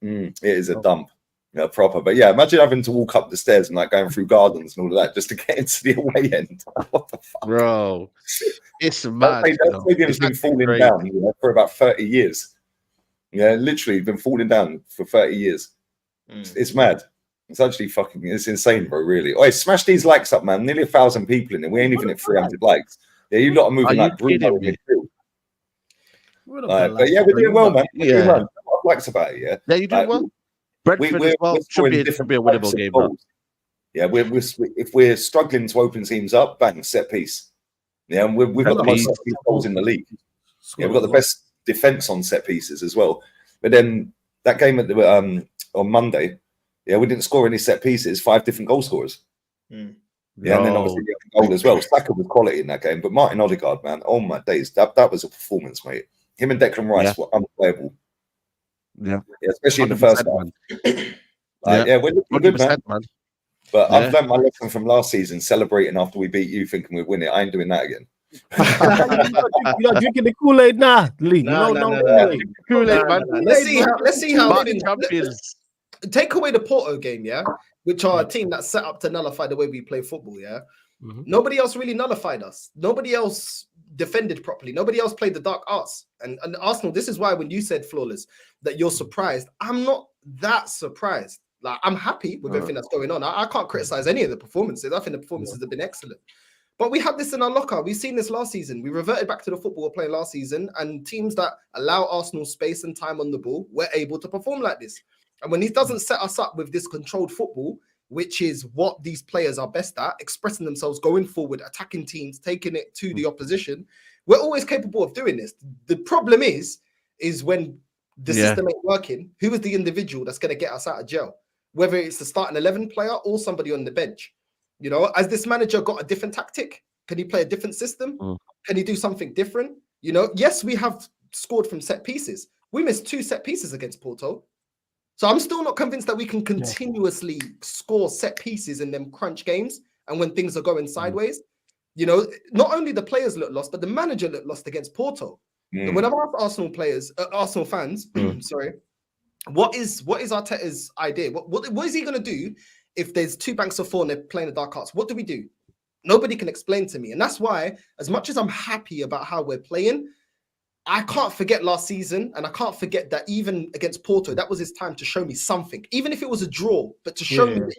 It is a dump. Yeah, proper. But yeah, imagine having to walk up the stairs and like going through gardens and all of that just to get into the away end. What the fuck? Bro, it's mad. That stadium's been falling down for about 30 years. Yeah, literally been falling down for 30 years. It's mad. It's actually it's insane, bro, really. Oh, smash these likes up, man. Nearly 1,000 people in there. We ain't even at 300 likes. Yeah, you lot are moving like Bruno in midfield. But yeah, we're doing well, man. We're doing well. Likes about it, yeah. Yeah, you doing well. Brentford as well should be a winnable game. Yeah, if we're struggling to open teams up, bang, set piece. Yeah, and we've got the most set piece goals in the league. Yeah, we've got the best defense on set pieces as well. But then that game at the on Monday, yeah, we didn't score any set pieces. 5 different goal scorers. Yeah, and then obviously the goal as well. Saka was quality in that game, but Martin Odegaard, man, oh my days, that was a performance, mate. Him and Declan Rice were unplayable. Yeah, especially in the first one. We're looking good, man. But I've learned my lesson from last season, celebrating after we beat you, thinking we'd win it. I ain't doing that again. You're not drinking the Kool-Aid now, Lee. No. Kool-Aid, man. Let's see how champions. take away the Porto game, yeah, which are a team that's set up to nullify the way we play football, yeah. Nobody else really nullified us. Nobody else defended properly. Nobody else played the dark arts. And Arsenal, this is why when you said flawless that you're surprised, I'm not that surprised. Like, I'm happy with everything that's going on. I can't criticize any of the performances. I think the performances have been excellent. But we had this in our locker. We've seen this last season. We reverted back to the football we were playing last season, and teams that allow Arsenal space and time on the ball were able to perform like this. And when he doesn't set us up with this controlled football, which is what these players are best at, expressing themselves, going forward, attacking teams, taking it to the opposition, we're always capable of doing this. The problem is when the system ain't working, who is the individual that's going to get us out of jail? Whether it's the starting 11 player or somebody on the bench. You know, has this manager got a different tactic? Can he play a different system? Can he do something different? You know, yes, we have scored from set pieces. We missed 2 set pieces against Porto. So I'm still not convinced that we can continuously score set pieces in them crunch games and when things are going sideways. You know, not only the players look lost, but the manager looked lost against Porto. And when I've asked Arsenal fans, sorry, what is Arteta's idea? What is he going to do if there's 2 banks of 4 and they're playing the dark arts? What do we do? Nobody can explain to me. And that's why, as much as I'm happy about how we're playing, I can't forget last season, and I can't forget that even against Porto, that was his time to show me something, even if it was a draw, but to show me that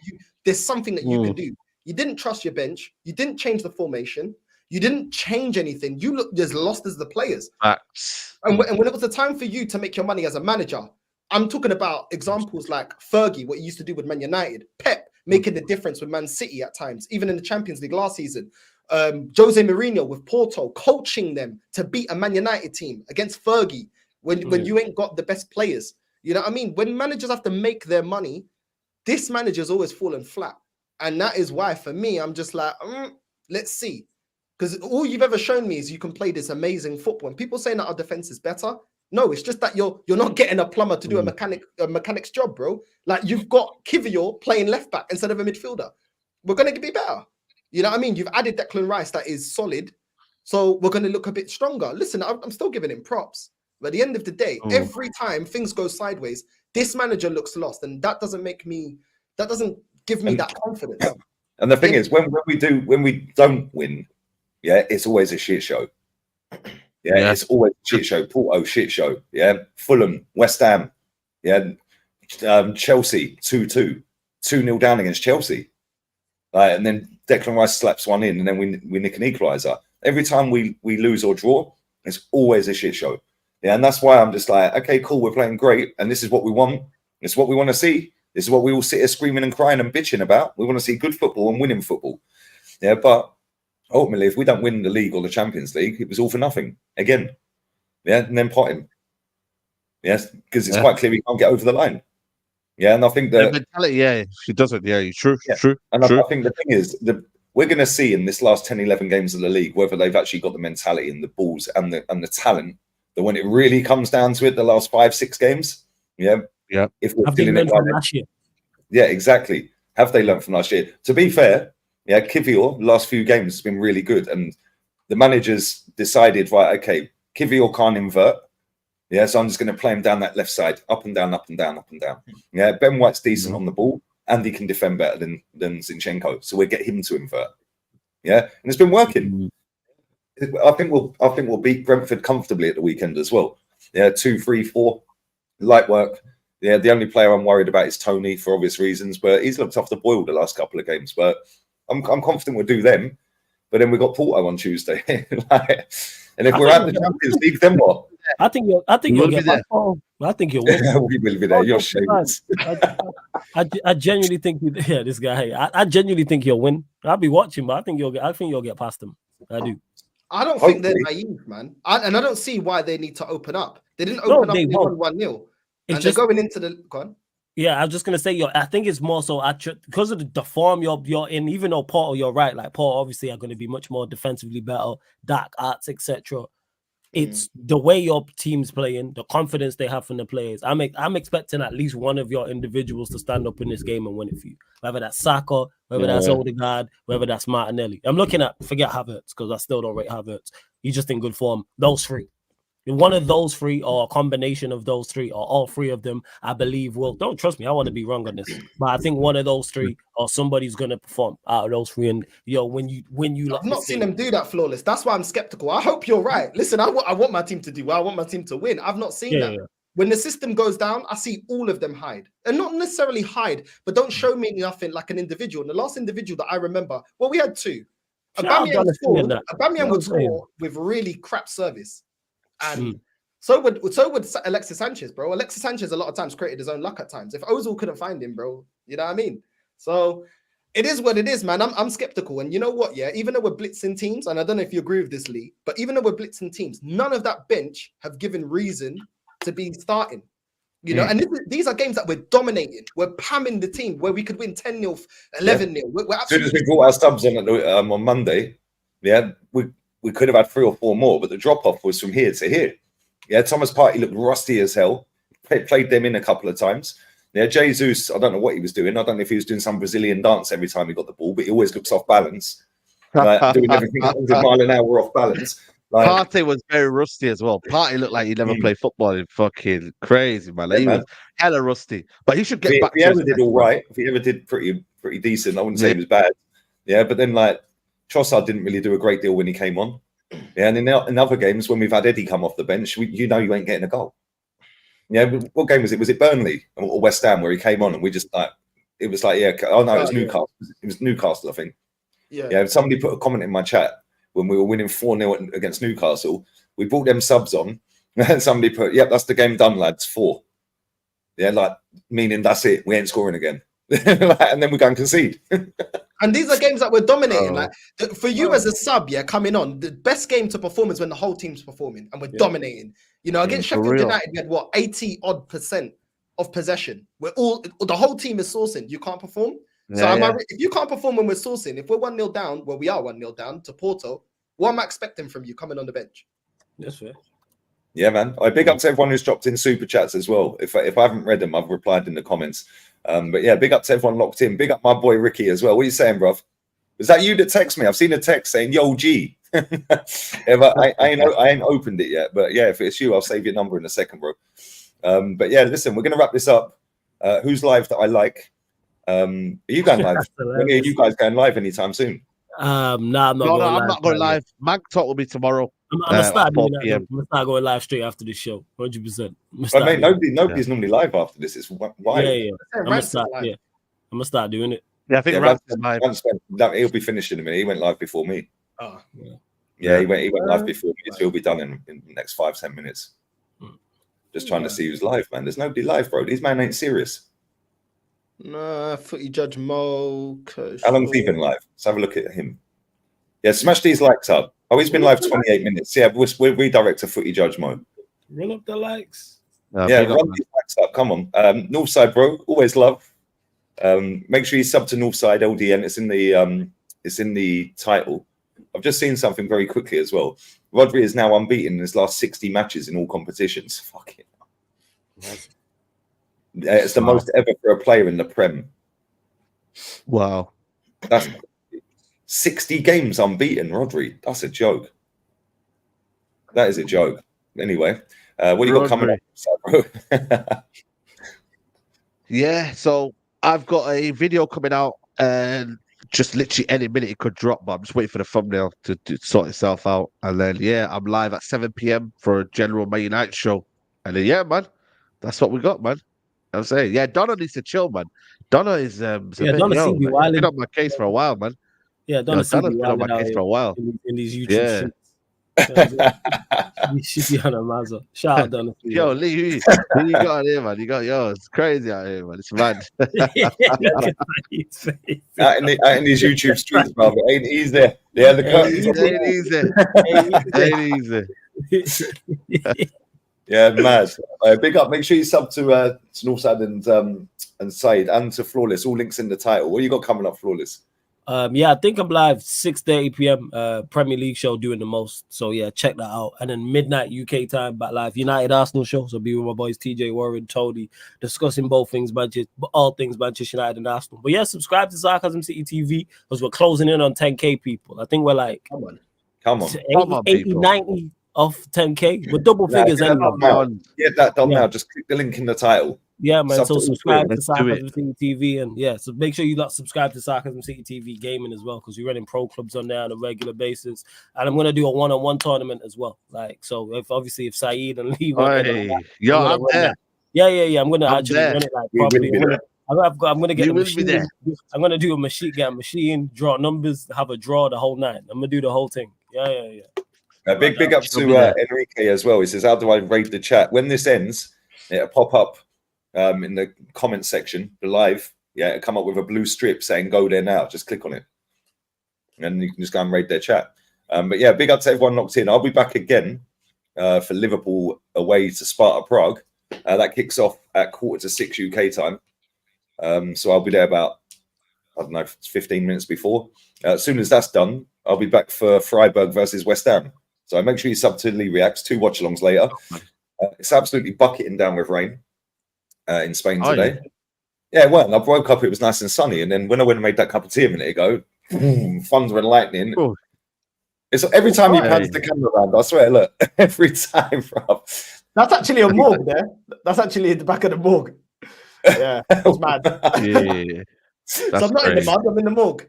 there's something that you can do. You didn't trust your bench. You didn't change the formation. You didn't change anything. You looked as lost as the players. And when it was the time for you to make your money as a manager, I'm talking about examples like Fergie, what he used to do with Man United, Pep making the difference with Man City at times, even in the Champions League last season. Jose Mourinho with Porto, coaching them to beat a Man United team against Fergie when you ain't got the best players. You know what I mean? When managers have to make their money, this manager's always fallen flat. And that is why, for me, I'm just like, let's see. Because all you've ever shown me is you can play this amazing football. And people saying that our defense is better. No, it's just that you're not getting a plumber to do a mechanic's job, bro. Like, you've got Kivior playing left back instead of a midfielder. We're going to be better. You know what I mean? You've added Declan Rice that is solid. So we're going to look a bit stronger. Listen, I'm still giving him props. But at the end of the day, every time things go sideways, this manager looks lost. And that doesn't give me that confidence. And the thing is, when we don't win, it's always a shit show. It's always a shit show. Porto, shit show. Fulham, West Ham, Chelsea, 2-2. 2-0 down against Chelsea. And then Declan Rice slaps one in, and then we nick an equaliser. Every time we lose or draw, it's always a shit show. And that's why I'm just like, okay, cool, we're playing great, and this is what we want. It's what we want to see. This is what we all sit here screaming and crying and bitching about. We want to see good football and winning football. But ultimately, if we don't win the league or the Champions League, it was all for nothing again. And then pot him. Yes, because it's quite clear we can't get over the line. And I think that mentality, she doesn't. True. And I think the thing is that we're going to see in this last 10, 11 games of the league whether they've actually got the mentality and the balls and the talent that when it really comes down to it, the last 5, 6 games, if we're feeling it like last year. Exactly. Have they learned from last year? To be fair, Kivior, the last few games has been really good, and the managers decided, right, okay, Kivior can't invert. So I'm just going to play him down that left side, up and down, up and down, up and down. Ben White's decent on the ball, and he can defend better than Zinchenko, so we'll get him to invert. And it's been working. I think we'll beat Brentford comfortably at the weekend as well. 2, 3, 4, light work. The only player I'm worried about is Tony for obvious reasons, but he's looked off the boil the last couple of games. But I'm confident we'll do them. But then we've got Porto on Tuesday, and if we're out the Champions League, then what? I think you'll get back. I think you'll win. We will be there. You're shameless. I genuinely think this guy. I genuinely think you'll win. I'll be watching, but I think you'll get past them. I do. I don't think they're naive, man. I don't see why they need to open up. They didn't open up. They won 1-0. And they're going into the. Go on. Yeah, I was just gonna say, I think it's more so because of the form you're in. Even though Porto, you're right. Like Porto, obviously, are going to be much more defensively better, dark arts, etc. It's the way your team's playing, the confidence they have from the players. I'm expecting at least one of your individuals to stand up in this game and win it for you. Whether that's Saka, whether that's Odegaard, whether that's Martinelli. I'm looking at forget Havertz because I still don't rate Havertz. He's just in good form. Those 3. One of those three, or a combination of those three, or all three of them, I believe will. Don't trust me, I want to be wrong on this, but I think one of those three, or somebody's gonna perform out of those three. And when you I've not seen them do that flawless. That's why I'm skeptical. I hope you're right. Listen, I want my team to do well. I want my team to win. I've not seen that. Yeah. When the system goes down, I see all of them hide, and not necessarily hide, but don't show me nothing like an individual. And the last individual that I remember, well, we had two. Aubameyang would score with really crap service, and so would Alexis Sanchez, bro. Alexis Sanchez a lot of times created his own luck at times. If Ozil couldn't find him, bro, you know what I mean? So it is what it is, man. I'm skeptical, and you know what? Yeah, even though we're blitzing teams, and I don't know if you agree with this, Lee, but even though we're blitzing teams, none of that bench have given reason to be starting. You know, and these are games that we're dominating. We're pamming the team where we could win 10-0, 11-0. As soon as we brought our subs on Monday, we could have had 3 or 4 more, but the drop-off was from here to here. Yeah, Thomas Partey looked rusty as hell. Played them in a couple of times. Yeah, Jesus, I don't know what he was doing. I don't know if he was doing some Brazilian dance every time he got the ball, but he always looks off balance. Like, doing everything 100 mile an hour off balance. Like, Partey was very rusty as well. Partey looked like he never played football. In fucking crazy, man. Like, he was hella rusty. But he should get back. If he ever did all right, if he ever did pretty decent, I wouldn't say he was bad. Yeah, but then like Trossard didn't really do a great deal when he came on. Yeah, and in other games when we've had Eddie come off the bench, you know you ain't getting a goal. Yeah, what game was it? Was it Burnley or West Ham where he came on and we just like it was like it was Newcastle. It was Newcastle, I think. Yeah. Somebody put a comment in my chat when we were winning 4-0 against Newcastle. We brought them subs on, and somebody put, "Yep, that's the game done, lads. 4." Yeah, like meaning that's it. We ain't scoring again, and then we go and concede. And these are games that we're dominating. Like for you as a sub, coming on, the best game to perform is when the whole team's performing and we're dominating. You know, against Sheffield United, we had 80-odd% of possession. The whole team is sourcing. You can't perform. If you can't perform when we're sourcing, if we're 1-0 down, well, we are 1-0 down to Porto, what am I expecting from you coming on the bench? That's fair. Yeah, man. I big up to everyone who's dropped in super chats as well. If I haven't read them, I've replied in the comments. But yeah, big up to everyone locked in. Big up my boy Ricky as well. What are you saying, bruv? Was that you that text me? I've seen a text saying, "Yo, G." I ain't opened it yet, but yeah, if it's you, I'll save your number in a second, bro. But yeah, listen, we're gonna wrap this up. Who's live that I like? Are you going live? When are you guys going live anytime soon? I'm not going live. Mag Talk will be tomorrow. I'm gonna start doing that. I'm gonna start going live straight after this show. 100%. Mate, nobody's normally live after this. It's why? Yeah. I'm gonna start doing it. Yeah, I think Rance is live. He'll be finished in a minute. He went live before me. Oh, yeah. He went live before me. So he'll be done in the next 5-10 minutes. Just trying to see who's live, man. There's nobody live, bro. These man ain't serious. Nah, Footy Judge Mo. How long's he been live? Let's have a look at him. Yeah, smash these likes up. Oh, he's been live 28 minutes. Yeah, we'll redirect to Footy Judge Mo. Run up the likes. Run these likes up. Come on. Northside, bro. Always love. Make sure you sub to Northside LDN. It's in the title. I've just seen something very quickly as well. Rodri is now unbeaten in his last 60 matches in all competitions. Fuck it. It's the most ever for a player in the Prem. Wow. That's 60 games unbeaten, Rodri. That's a joke. That is a joke. Anyway, what do you got coming up? Yeah, so I've got a video coming out and just literally any minute it could drop, but I'm just waiting for the thumbnail to sort itself out. And then, I'm live at 7 p.m. for a general Man United show. And then, man, that's what we got, man. I'm saying, Donna needs to chill, man. Donna is Donna's been on my case for a while, man. Yeah, Donna's been on my case for a while in these YouTube shoots. You should be on a mazza. Shout out Donna. Yo, Lee, who you got on here, man? It's crazy out here, man. It's mad. out in these YouTube streets, brother. Ain't easy. Yeah, the curtains. Ain't easy. Yeah, mad. Big up. Make sure you sub to Northside and Said and to Flawless. All links in the title. What you got coming up, Flawless? I think I'm live 6:30 p.m. Premier League show doing the most. So check that out. And then midnight UK time back live United Arsenal show. So be with my boys TJ Warren, Tony, discussing all things Manchester United and Arsenal. But subscribe to Sarcasm City TV because we're closing in on 10K people. I think we're like come on, 80, 90 off 10K with double Nah, figures get that anyway. done now. on. Get that done Yeah. now. Just click the link in the title. Yeah, man. Sub So to all subscribe three. to Let's do it. Sarcasm City TV, and yeah, so make sure you subscribe to Sarcasm City TV Gaming as well, because we're running pro clubs on there on a regular basis, and I'm gonna do a one-on-one tournament as well. Like, so if Saeed and Lee want in on Oi. that, Yo, gonna I'm run there. that. Yeah. I'm gonna I'm actually there. run it like We will properly. be there. I'm gonna get You the will be machine. there. I'm gonna do get a machine, draw numbers, have a draw, the whole nine. I'm gonna do the whole thing. Yeah. Big up She'll be to there. Enrique as well. He says, "How do I raid the chat?" When this ends, it'll pop up in the comment section, the live. Yeah, it'll come up with a blue strip saying "Go there now." Just click on it, and you can just go and raid their chat. But yeah, big up to everyone locked in. I'll be back again for Liverpool away to Sparta Prague. That kicks off at 5:45 UK time. So I'll be there about, I don't know, 15 minutes before. As soon as that's done, I'll be back for Freiburg versus West Ham. So make sure you sub to Lee Reacts, 2 watch-alongs later. It's absolutely bucketing down with rain in Spain today. Yeah, well, I woke up, it was nice and sunny. And then when I went and made that cup of tea a minute ago, thunder and lightning. Oh. It's every time you Right. pan the camera around, I swear, look, every time, bro. That's actually a morgue there. That's actually at the back of the morgue. Yeah, it's mad. Yeah. So That's I'm not in the crazy. mud, I'm in the morgue.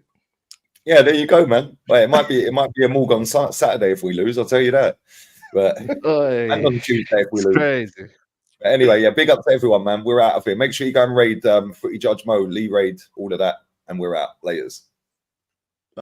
Yeah, there you go, man. Well, it might be a morgue on Saturday if we lose, I'll tell you that. But Oi. and on Tuesday if we It's lose. crazy. But anyway, yeah, big up to everyone, man. We're out of here. Make sure you go and raid Footy Judge Mo, Lee raid, all of that, and we're out. Laters.